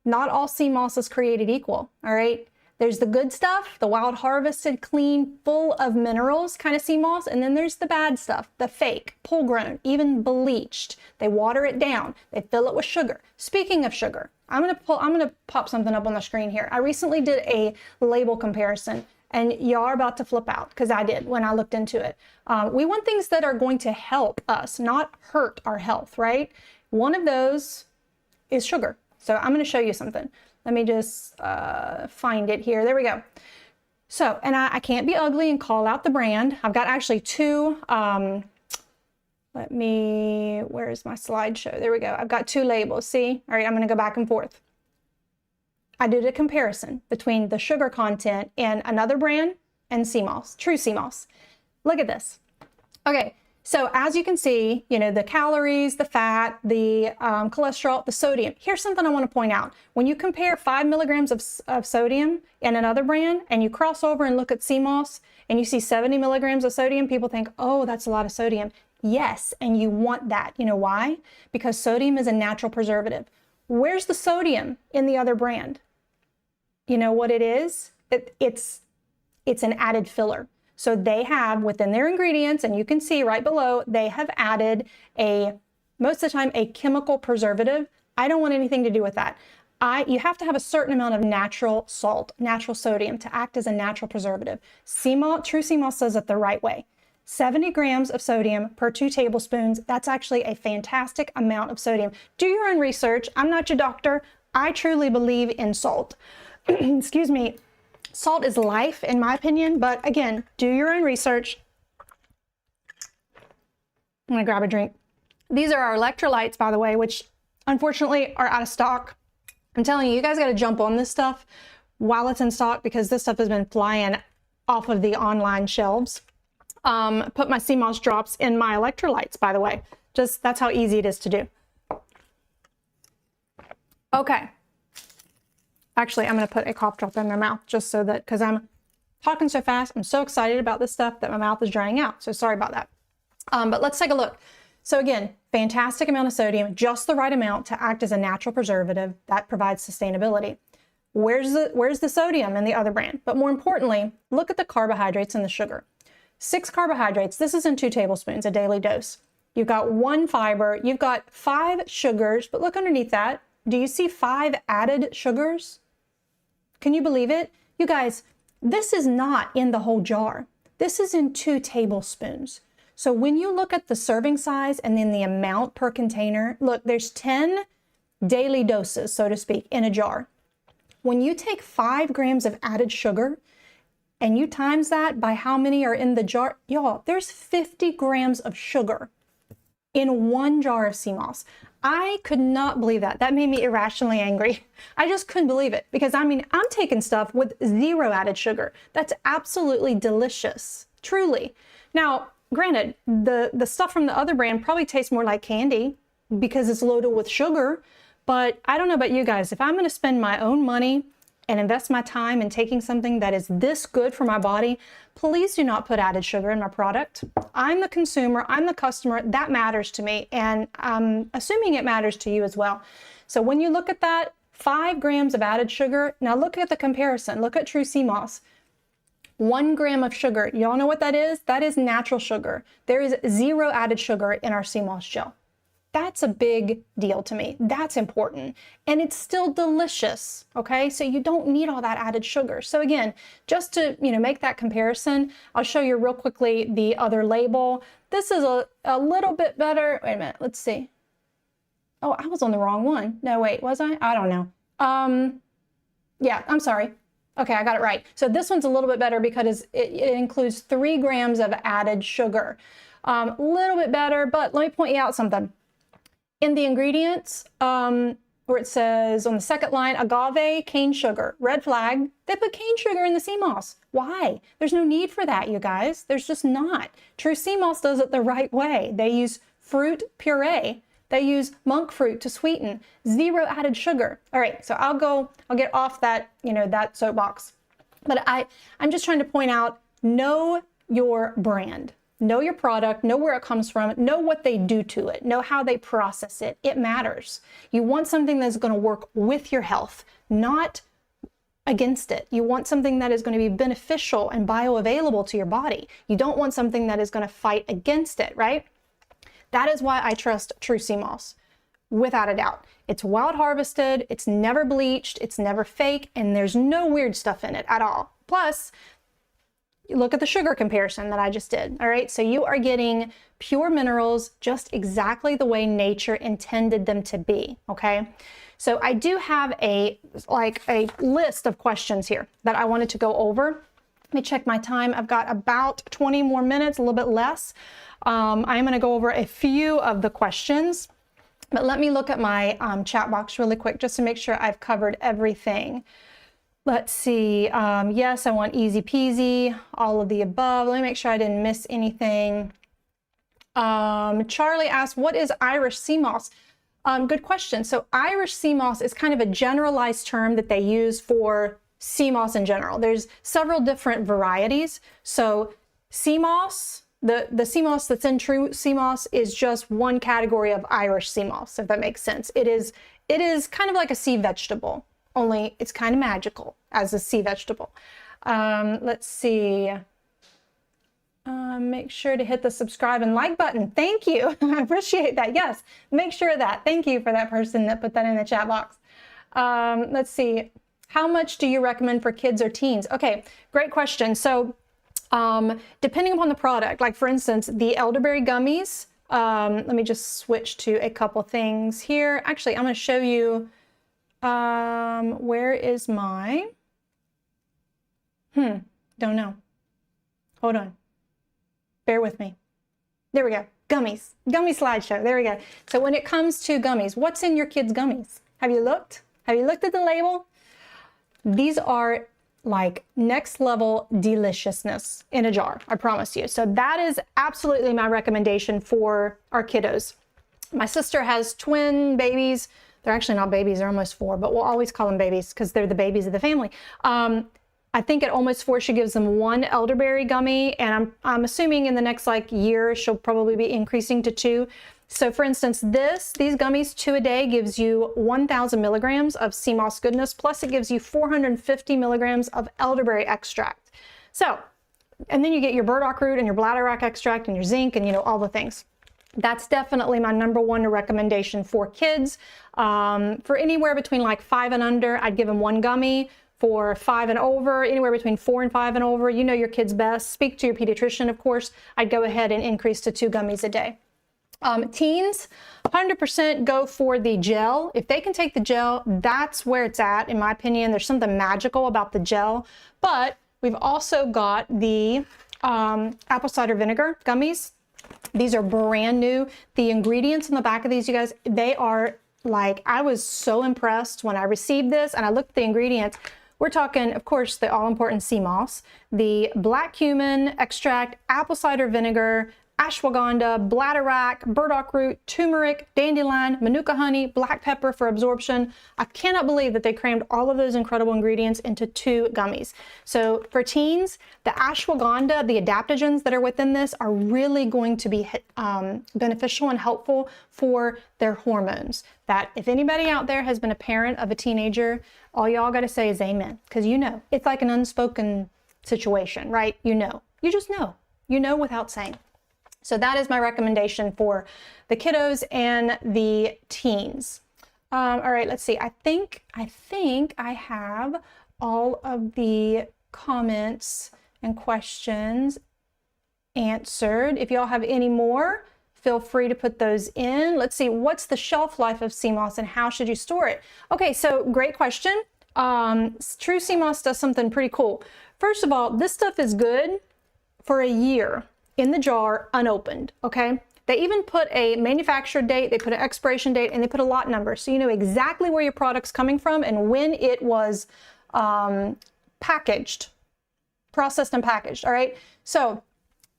Not all sea moss is created equal, all right? There's the good stuff, the wild harvested, clean, full of minerals kind of sea moss, and then there's the bad stuff, the fake, pull grown, even bleached. They water it down, they fill it with sugar. Speaking of sugar, I'm gonna pop something up on the screen here. I recently did a label comparison, and y'all are about to flip out, because I did when I looked into it. We want things that are going to help us, not hurt our health, right? One of those is sugar. So I'm gonna show you something. Let me just find it here. There we go. So, and I can't be ugly and call out the brand. I've got actually two, where's my slideshow? There we go. I've got two labels, see? All right, I'm gonna go back and forth. I did a comparison between the sugar content in another brand and sea moss, True Sea Moss. Look at this. Okay, so as you can see, you know, the calories, the fat, the cholesterol, the sodium. Here's something I want to point out. When you compare 5 milligrams of sodium in another brand and you cross over and look at sea moss and you see 70 milligrams of sodium, people think, oh, that's a lot of sodium. Yes, and you want that. You know why? Because sodium is a natural preservative. Where's the sodium in the other brand? You know what it is? It's an added filler. So they have within their ingredients, and you can see right below, they have added most of the time, a chemical preservative. I don't want anything to do with that. You have to have a certain amount of natural salt, natural sodium to act as a natural preservative. True Sea Moss says it the right way. 70 grams of sodium per 2 tablespoons. That's actually a fantastic amount of sodium. Do your own research. I'm not your doctor. I truly believe in salt. Excuse me. Salt is life, in my opinion, but again, do your own research. I'm gonna grab a drink. These are our electrolytes, by the way, which unfortunately are out of stock. I'm telling you, you guys gotta jump on this stuff while it's in stock, because this stuff has been flying off of the online shelves. Put my sea moss drops in my electrolytes, by the way. Just, that's how easy it is to do. Okay. Actually, I'm going to put a cough drop in my mouth just so that, because I'm talking so fast, I'm so excited about this stuff that my mouth is drying out. So sorry about that. But let's take a look. So again, fantastic amount of sodium, just the right amount to act as a natural preservative that provides sustainability. Where's the sodium in the other brand? But more importantly, look at the carbohydrates and the sugar. 6 carbohydrates. This is in 2 tablespoons, a daily dose. You've got 1 fiber. You've got 5 sugars, but look underneath that. Do you see 5 added sugars? Can you believe it? You guys, this is not in the whole jar. This is in 2 tablespoons. So when you look at the serving size and then the amount per container, look, there's 10 daily doses, so to speak, in a jar. When you take 5 grams of added sugar and you times that by how many are in the jar, y'all, there's 50 grams of sugar in 1 jar of sea moss. I could not believe that. That made me irrationally angry. I just couldn't believe it, because I mean, I'm taking stuff with 0 added sugar. That's absolutely delicious, truly. Now, granted, the stuff from the other brand probably tastes more like candy because it's loaded with sugar, but I don't know about you guys. If I'm going to spend my own money and invest my time in taking something that is this good for my body, please do not put added sugar in my product. I'm the consumer, I'm the customer, that matters to me, and I'm assuming it matters to you as well. So when you look at that, 5 grams of added sugar, now look at the comparison, look at True Sea Moss. 1 gram of sugar, y'all know what that is? That is natural sugar. There is 0 added sugar in our sea moss gel. That's a big deal to me. That's important. And it's still delicious, okay? So you don't need all that added sugar. So again, just to, make that comparison, I'll show you real quickly the other label. This is a little bit better. Wait a minute, let's see. Oh, I was on the wrong one. No, wait, was I? I don't know. Yeah, I'm sorry. Okay, I got it right. So this one's a little bit better because it includes 3 grams of added sugar. A little bit better, but let me point you out something. In the ingredients, where it says on the second line, agave, cane sugar, red flag, they put cane sugar in the sea moss. Why? There's no need for that, you guys. There's just not. True Sea Moss does it the right way. They use fruit puree. They use monk fruit to sweeten, 0 added sugar. All right, so I'll get off that, that soapbox. But I'm just trying to point out, know your brand, know your product, know where it comes from, know what they do to it, know how they process it. It matters. You want something that's going to work with your health, not against it. You want something that is going to be beneficial and bioavailable to your body. You don't want something that is going to fight against it, right? That is why I trust True Sea Moss, without a doubt. It's wild harvested, it's never bleached, it's never fake, and there's no weird stuff in it at all. Plus, look at the sugar comparison that I just did, all right? So you are getting pure minerals just exactly the way nature intended them to be, okay? So I do have a list of questions here that I wanted to go over. Let me check my time. I've got about 20 more minutes, a little bit less. I'm going to go over a few of the questions, but let me look at my chat box really quick just to make sure I've covered everything. Let's see. Yes, I want easy peasy, all of the above. Let me make sure I didn't miss anything. Charlie asked, what is Irish sea moss? Good question. So Irish sea moss is kind of a generalized term that they use for sea moss in general. There's several different varieties. So sea moss, the sea moss that's in True Sea Moss is just one category of Irish sea moss, if that makes sense. It is kind of like a sea vegetable, only it's kind of magical as a sea vegetable. Let's see. Make sure to hit the subscribe and like button. Thank you. I appreciate that. Yes, make sure of that. Thank you for that person that put that in the chat box. Let's see. How much do you recommend for kids or teens? Okay, great question. So depending upon the product, like for instance, the elderberry gummies, let me just switch to a couple things here. Actually, I'm going to show you, where is my, don't know. Hold on. Bear with me. There we go. Gummies. Gummy slideshow. There we go. So when it comes to gummies, what's in your kids' gummies? Have you looked? Have you looked at the label? These are like next level deliciousness in a jar, I promise you. So that is absolutely my recommendation for our kiddos. My sister has twin babies. They're actually not babies, they're almost 4, but we'll always call them babies because they're the babies of the family. I think at almost 4, she gives them 1 elderberry gummy, and I'm assuming in the next year, she'll probably be increasing to 2. So for instance, these gummies, 2 a day, gives you 1,000 milligrams of sea moss goodness, plus it gives you 450 milligrams of elderberry extract. So, and then you get your burdock root and your bladderwrack extract and your zinc and all the things. That's definitely my #1 recommendation for kids. For anywhere between 5 and under, I'd give them 1 gummy. For 5 and over, anywhere between 4 and 5 and over, you know your kids best. Speak to your pediatrician, of course. I'd go ahead and increase to 2 gummies a day. Teens, 100% go for the gel. If they can take the gel, that's where it's at, in my opinion. There's something magical about the gel. But we've also got the apple cider vinegar gummies. These are brand new. The ingredients on the back of these, you guys, they are I was so impressed when I received this and I looked at the ingredients. We're talking, of course, the all-important sea moss, the black cumin extract, apple cider vinegar, ashwagandha, bladderwrack, burdock root, turmeric, dandelion, manuka honey, black pepper for absorption. I cannot believe that they crammed all of those incredible ingredients into 2 gummies. So for teens, the ashwagandha, the adaptogens that are within this are really going to be beneficial and helpful for their hormones. That if anybody out there has been a parent of a teenager, all y'all got to say is amen, because it's like an unspoken situation, right? You just know, without saying. So that is my recommendation for the kiddos and the teens. All right, let's see. I think I have all of the comments and questions answered. If y'all have any more, feel free to put those in. Let's see, what's the shelf life of sea moss and how should you store it? Okay, so great question. True Sea Moss does something pretty cool. First of all, this stuff is good for a year in the jar unopened, okay? They even put a manufacturer date, they put an expiration date, and they put a lot number, so you know exactly where your product's coming from and when it was packaged, processed and packaged, all right? So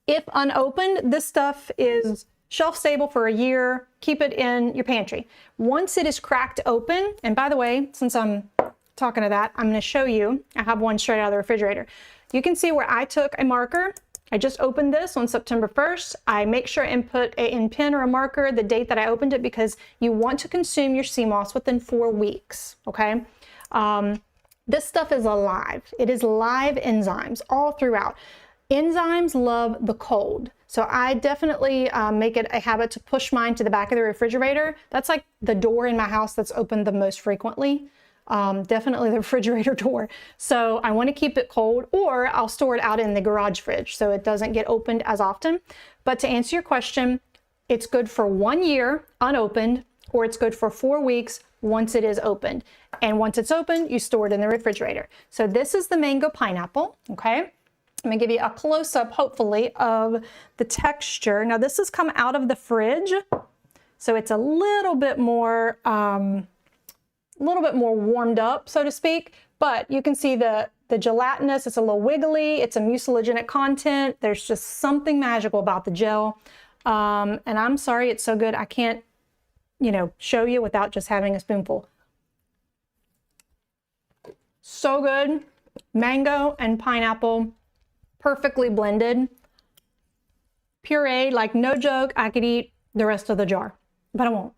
if unopened, this stuff is shelf stable for a year. Keep it in your pantry. Once it is cracked open, and by the way, since I'm talking to that, I'm going to show you. I have one straight out of the refrigerator. You can see where I took a marker. I just opened this on September 1st. I make sure and put in pen or a marker the date that I opened it, because you want to consume your sea moss within 4 weeks, okay? This stuff is alive. It is live enzymes all throughout. Enzymes love the cold. So I definitely make it a habit to push mine to the back of the refrigerator. That's like the door in my house that's opened the most frequently. Definitely the refrigerator door. So I want to keep it cold, or I'll store it out in the garage fridge so it doesn't get opened as often. But to answer your question, it's good for 1 year unopened, or it's good for 4 weeks once it is opened. And once it's opened, you store it in the refrigerator. So this is the mango pineapple, okay? I'm gonna give you a close-up, hopefully, of the texture. Now this has come out of the fridge, so it's a little bit more warmed up, so to speak, but you can see the gelatinous, it's a little wiggly, it's a mucilagenic content. There's just something magical about the gel. And I'm sorry, it's so good. I can't, you know, show you without just having a spoonful. So good. Mango and pineapple, perfectly blended. Puree, like no joke, I could eat the rest of the jar, but I won't.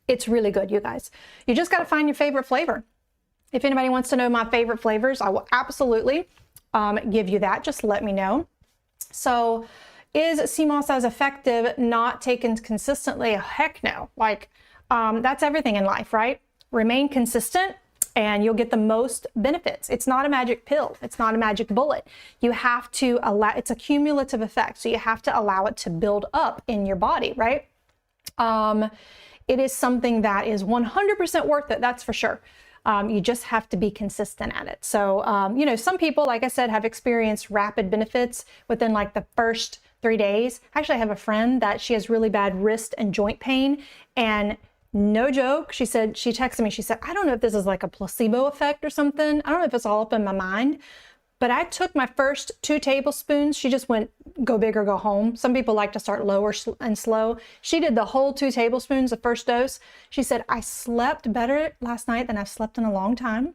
It's really good, you guys. You just got to find your favorite flavor. If anybody wants to know my favorite flavors, I will absolutely give you that. Just let me know. So is sea moss as effective not taken consistently? Heck no. Like that's everything in life, right? Remain consistent and you'll get the most benefits. It's not a magic pill. It's not a magic bullet. You have to allow, it's a cumulative effect. So you have to allow it to build up in your body, right? It is something that is 100% worth it, that's for sure. You just have to be consistent at it. So, you know, some people, like I said, have experienced rapid benefits within like the first 3 days. Actually, I have a friend that she has really bad wrist and joint pain, and no joke, she said, she texted me, she said, I don't know if this is like a placebo effect or something. I don't know if it's all up in my mind, but I took my first 2 tablespoons. She just went, go big or go home. Some people like to start lower and slow. She did the whole 2 tablespoons, the first dose. She said, I slept better last night than I've slept in a long time.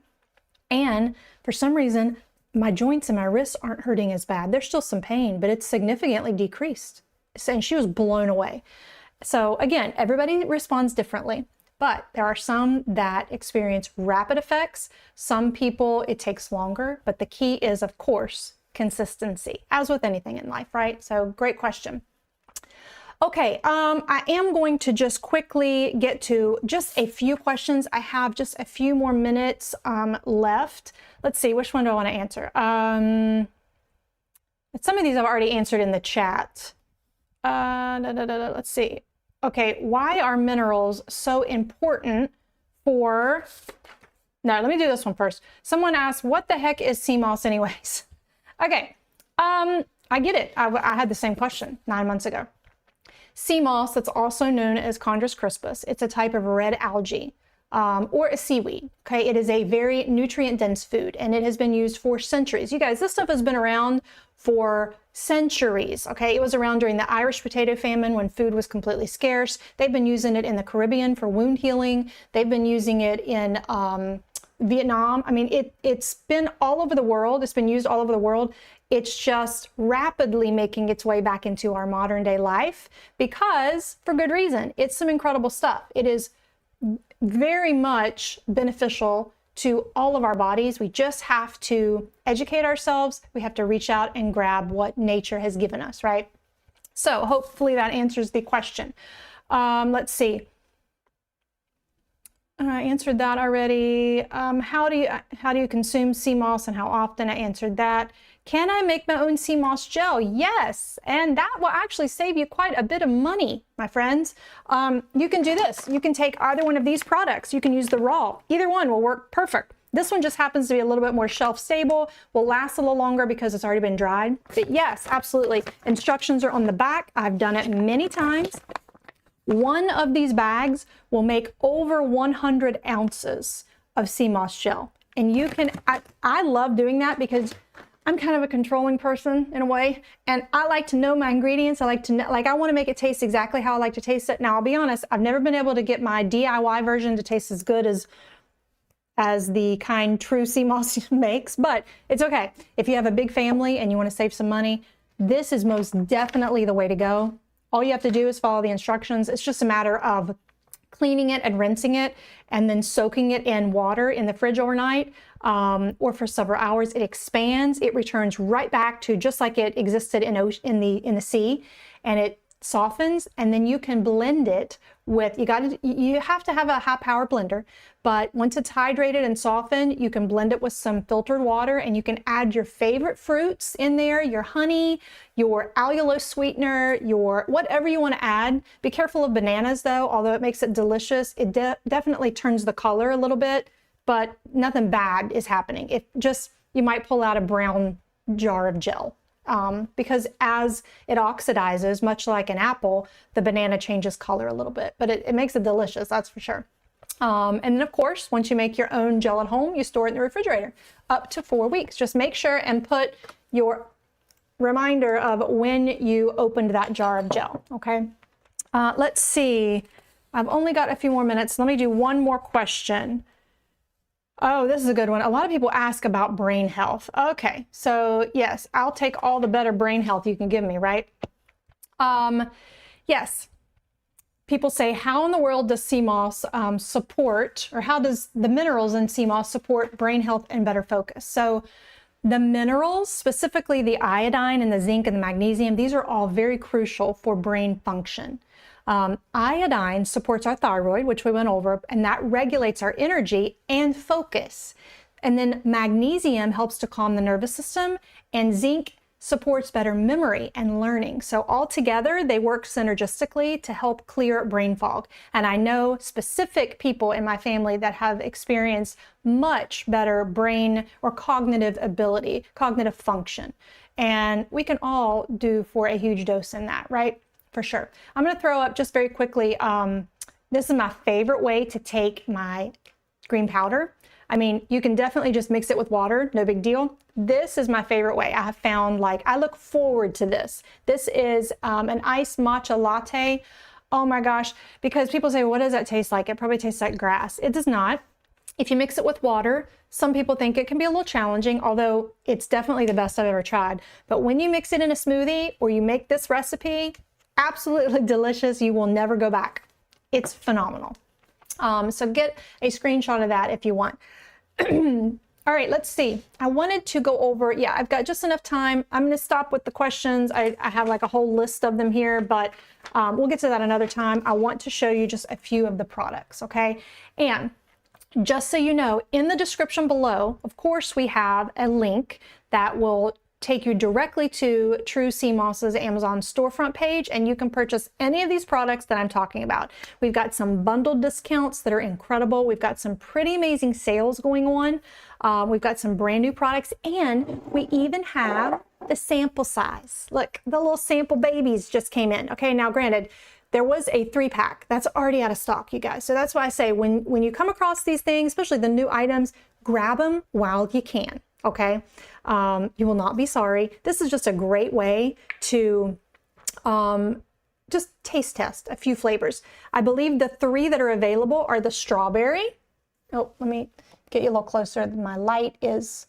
And for some reason, my joints and my wrists aren't hurting as bad. There's still some pain, but it's significantly decreased. And she was blown away. So again, everybody responds differently. But there are some that experience rapid effects. Some people, it takes longer, but the key is, of course, consistency, as with anything in life, right? So great question. Okay, I am going to just quickly get to just a few questions. I have just a few more minutes left. Let's see, which one do I want to answer? Some of these I've already answered in the chat. Let's see. Okay, why are minerals so important for... No, let me do this one first. Someone asked, what the heck is sea moss anyways? Okay, I get it. I had the same question 9 months ago. Sea moss, that's also known as Chondrus crispus. It's a type of red algae or a seaweed. Okay, it is a very nutrient-dense food, and it has been used for centuries. You guys, this stuff has been around for centuries. Okay, it was around during the Irish potato famine when food was completely scarce. They've been using it in the Caribbean for wound healing. They've been using it in Vietnam. I mean, it's been all over the world. It's been used all over the world. It's just rapidly making its way back into our modern day life because, for good reason, it's some incredible stuff. It is very much beneficial to all of our bodies. We just have to educate ourselves. We have to reach out and grab what nature has given us, right? So hopefully that answers the question. Let's see. I answered that already. How do you consume sea moss and how often? I answered that. Can I make my own sea moss gel? Yes, and that will actually save you quite a bit of money, my friends. You can do this. You can take either one of these products. You can use the raw. Either one will work perfect. This one just happens to be a little bit more shelf stable, will last a little longer because it's already been dried. But yes, absolutely. Instructions are on the back. I've done it many times. One of these bags will make over 100 ounces of sea moss gel. And you can, I love doing that because I'm kind of a controlling person in a way, and I like to know my ingredients. I like to know, I want to make it taste exactly how I like to taste it. Now, I'll be honest, I've never been able to get my DIY version to taste as good as the kind True Sea Moss makes, but it's okay. If you have a big family and you want to save some money, this is most definitely the way to go. All you have to do is follow the instructions. It's just a matter of cleaning it and rinsing it and then soaking it in water in the fridge overnight or for several hours. It expands, it returns right back to just like it existed in the sea, and it softens, and then you can blend it with, you have to have a high power blender, but once it's hydrated and softened, you can blend it with some filtered water, and you can add your favorite fruits in there, your honey, your allulose sweetener, your whatever you want to add. Be careful of bananas though, although it makes it delicious. It definitely turns the color a little bit, but nothing bad is happening. It just, you might pull out a brown jar of gel. Because as it oxidizes, much like an apple, the banana changes color a little bit, but it makes it delicious, that's for sure. And then of course, once you make your own gel at home, you store it in the refrigerator up to 4 weeks. Just make sure and put your reminder of when you opened that jar of gel, okay? Let's see, I've only got a few more minutes. Let me do one more question. Oh, this is a good one. A lot of people ask about brain health. Okay, so yes, I'll take all the better brain health you can give me, right? Yes. People say, how in the world does sea moss support, or how does the minerals in sea moss support brain health and better focus? So the minerals, specifically the iodine and the zinc and the magnesium, these are all very crucial for brain function. Iodine supports our thyroid, which we went over, and that regulates our energy and focus. And then magnesium helps to calm the nervous system, and zinc supports better memory and learning. So all together, they work synergistically to help clear brain fog. And I know specific people in my family that have experienced much better brain or cognitive ability, cognitive function. And we can all do for a huge dose in that, right? For sure. I'm going to throw up just very quickly. This is my favorite way to take my green powder. I mean, you can definitely just mix it with water, no big deal. This is my favorite way. I have found, like, I look forward to this. This is an iced matcha latte. Oh my gosh, because people say, what does that taste like? It probably tastes like grass. It does not. If you mix it with water, some people think it can be a little challenging, although it's definitely the best I've ever tried. But when you mix it in a smoothie or you make this recipe, absolutely delicious. You will never go back. It's phenomenal. So get a screenshot of that if you want. All right, let's see. I wanted to go over, yeah, I've got just enough time. I'm going to stop with the questions. I have like a whole list of them here, but we'll get to that another time. I want to show you just a few of the products, okay? And just so you know, in the description below, of course, we have a link that will take you directly to True Sea Moss's Amazon storefront page, and you can purchase any of these products that I'm talking about. We've got some bundled discounts that are incredible. We've got some pretty amazing sales going on. We've got some brand new products, and we even have the sample size. Look, the little sample babies just came in. Okay, now granted, there was a 3-pack that's already out of stock, you guys. So that's why I say when you come across these things, especially the new items, grab them while you can. Okay, you will not be sorry. This is just a great way to just taste test a few flavors. I believe the 3 that are available are the strawberry. Oh, let me get you a little closer. My light is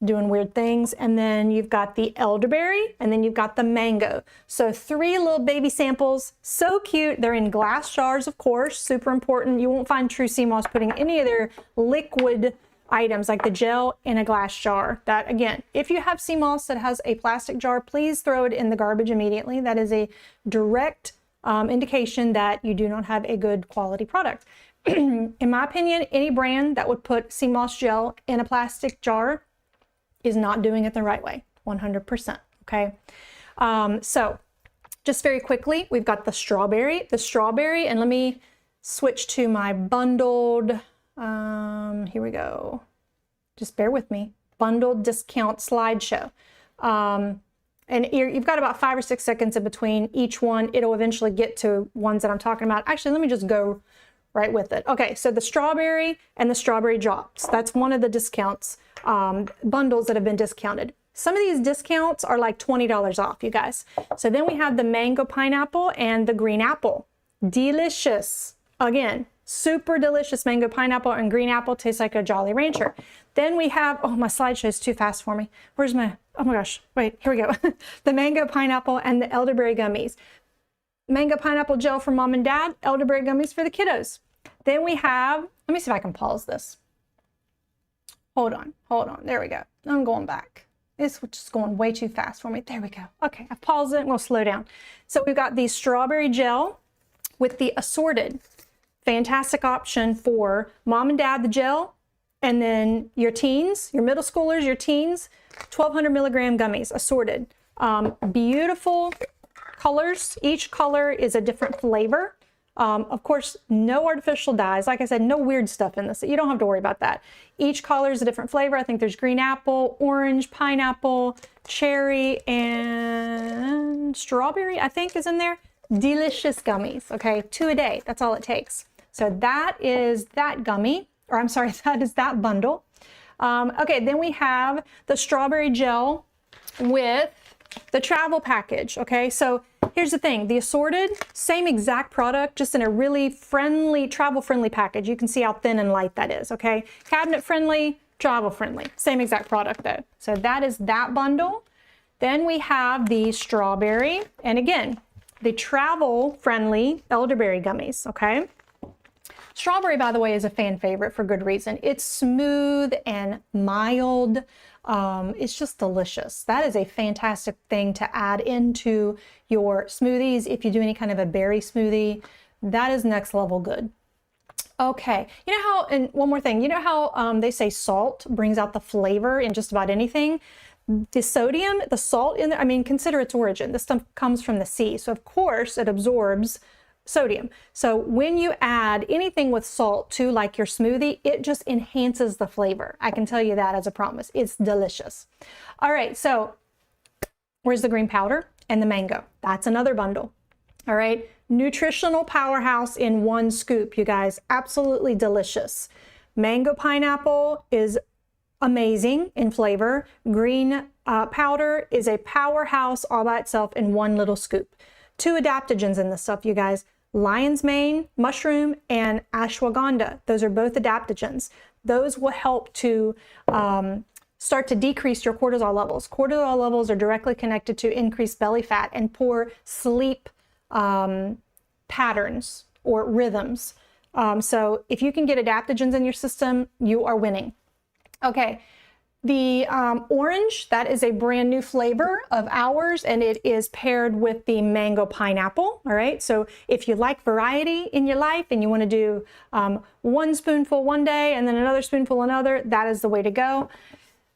doing weird things. And then you've got the elderberry, and then you've got the mango. So 3 little baby samples, so cute. They're in glass jars, of course, super important. You won't find True Sea Moss putting any of their liquid items like the gel in a glass jar. That, again, if you have sea moss that has a plastic jar, please throw it in the garbage immediately. That is a direct indication that you do not have a good quality product. In my opinion, any brand that would put sea moss gel in a plastic jar is not doing it the right way, 100%, okay? So just very quickly, we've got the strawberry, and let me switch to my bundled, here we go. just bear with me, bundled discount slideshow. And you've got about 5 or 6 seconds in between each one. It'll eventually get to ones that I'm talking about. Actually, let me just go right with it. Okay, so the strawberry and the strawberry drops. That's one of the discounts, bundles that have been discounted. Some of these discounts are like $20 off, you guys. So then we have the mango pineapple and the green apple. Delicious. Again, super delicious mango pineapple and green apple. Tastes like a Jolly Rancher. Then we have, oh, my slideshow is too fast for me. Where's my, oh my gosh, wait, here we go. The mango pineapple and the elderberry gummies. Mango pineapple gel for mom and dad, elderberry gummies for the kiddos. Then we have, let me see if I can pause this. Hold on, there we go. I'm going back. It's just going way too fast for me. There we go. Okay, I've paused it and we'll slow down. So we've got the strawberry gel with the assorted. Fantastic option for mom and dad, the gel, and then your teens, your middle schoolers, your teens, 1,200 milligram gummies, assorted. Beautiful colors. Each color is a different flavor. Of course, no artificial dyes. Like I said, no weird stuff in this. You don't have to worry about that. Each color is a different flavor. I think there's green apple, orange, pineapple, cherry, and strawberry, I think, is in there. Delicious gummies, okay? 2 a day. That's all it takes. So that is that gummy, or I'm sorry, that is that bundle. Okay, then we have the strawberry gel with the travel package, okay? So here's the thing, the assorted, same exact product, just in a really friendly, travel-friendly package. You can see how thin and light that is, okay? Cabinet-friendly, travel-friendly, same exact product though. So that is that bundle. Then we have the strawberry, and again, the travel-friendly elderberry gummies, okay? Strawberry, by the way, is a fan favorite for good reason. It's smooth and mild. It's just delicious. That is a fantastic thing to add into your smoothies. If you do any kind of a berry smoothie, that is next level good. Okay, you know how, and one more thing, you know how they say salt brings out the flavor in just about anything? The sodium, the salt in there, I mean, consider its origin. This stuff comes from the sea, so of course it absorbs sodium. So when you add anything with salt to like your smoothie, it just enhances the flavor. I can tell you that as a promise. It's delicious. All right, so where's the green powder and the mango? That's another bundle. All right, nutritional powerhouse in one scoop, you guys. Absolutely delicious. Mango pineapple is amazing in flavor. Green powder is a powerhouse all by itself in one little scoop. 2 adaptogens in this stuff, you guys. Lion's mane, mushroom, and ashwagandha. Those are both adaptogens. Those will help to start to decrease your cortisol levels. Cortisol levels are directly connected to increased belly fat and poor sleep patterns or rhythms. So if you can get adaptogens in your system, you are winning. Okay. The orange, that is a brand new flavor of ours, and it is paired with the mango pineapple, all right? So if you like variety in your life and you want to do 1 spoonful one day and then another spoonful another, that is the way to go.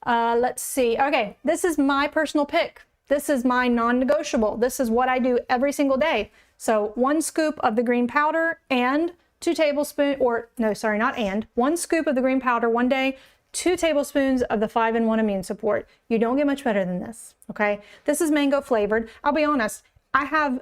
Let's see. Okay, this is my personal pick. This is my non-negotiable. This is what I do every single day. So 1 scoop of the green powder and 2 tablespoons, or no, sorry, not and, 1 scoop of the green powder one day, 2 tablespoons of the 5-in-1 Immune Support. You don't get much better than this, okay? This is mango flavored. I'll be honest, I have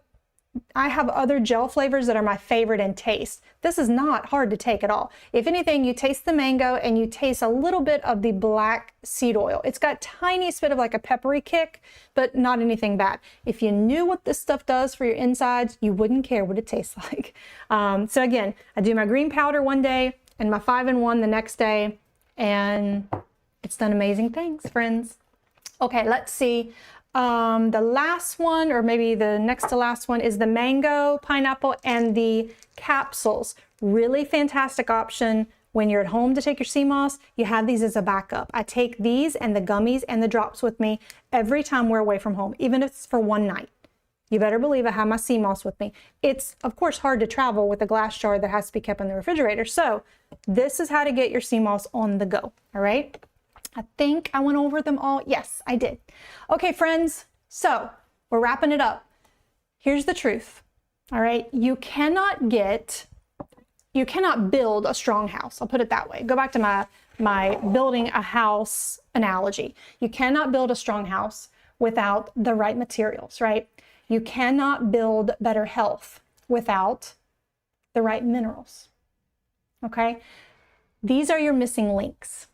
other gel flavors that are my favorite in taste. This is not hard to take at all. If anything, you taste the mango and you taste a little bit of the black seed oil. It's got tiniest bit of like a peppery kick, but not anything bad. If you knew what this stuff does for your insides, you wouldn't care what it tastes like. So again, I do my green powder one day and my 5-in-1 the next day, and it's done amazing things, friends. Okay, let's see. The last one, or maybe the next to last one, is the mango, pineapple, and the capsules. Really fantastic option when you're at home to take your sea moss. You have these as a backup. I take these and the gummies and the drops with me every time we're away from home, even if it's for one night. You better believe I have my sea moss with me. It's, of course, hard to travel with a glass jar that has to be kept in the refrigerator. So this is how to get your sea moss on the go, all right? I think I went over them all. Yes, I did. Okay, friends, so we're wrapping it up. Here's the truth, all right? You cannot build a strong house. I'll put it that way. Go back to my building a house analogy. You cannot build a strong house without the right materials, right? You cannot build better health without the right minerals, okay? These are your missing links.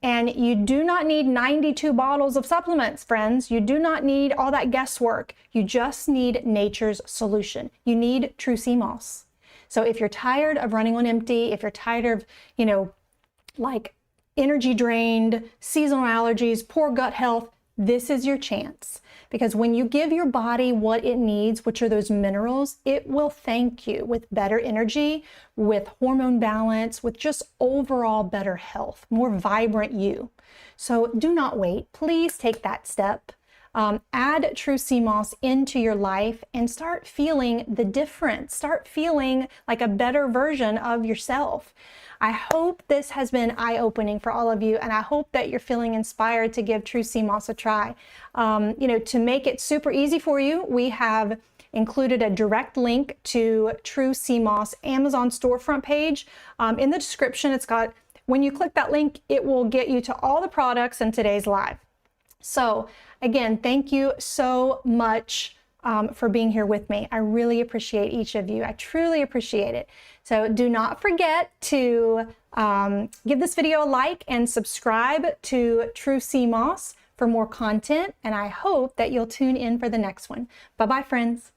And you do not need 92 bottles of supplements, friends. You do not need all that guesswork. You just need nature's solution. You need True Sea Moss. So if you're tired of running on empty, if you're tired of, like energy drained, seasonal allergies, poor gut health, this is your chance. Because when you give your body what it needs, which are those minerals, it will thank you with better energy, with hormone balance, with just overall better health, more vibrant you. So do not wait. Please take that step. Add True Sea Moss into your life and start feeling the difference. Start feeling like a better version of yourself. I hope this has been eye-opening for all of you, and I hope that you're feeling inspired to give True Sea Moss a try. To make it super easy for you, we have included a direct link to True Sea Moss Amazon storefront page. In the description, when you click that link, it will get you to all the products in today's live. So again, thank you so much for being here with me. I really appreciate each of you. I truly appreciate it. So do not forget to give this video a like and subscribe to True Sea Moss for more content. And I hope that you'll tune in for the next one. Bye-bye, friends.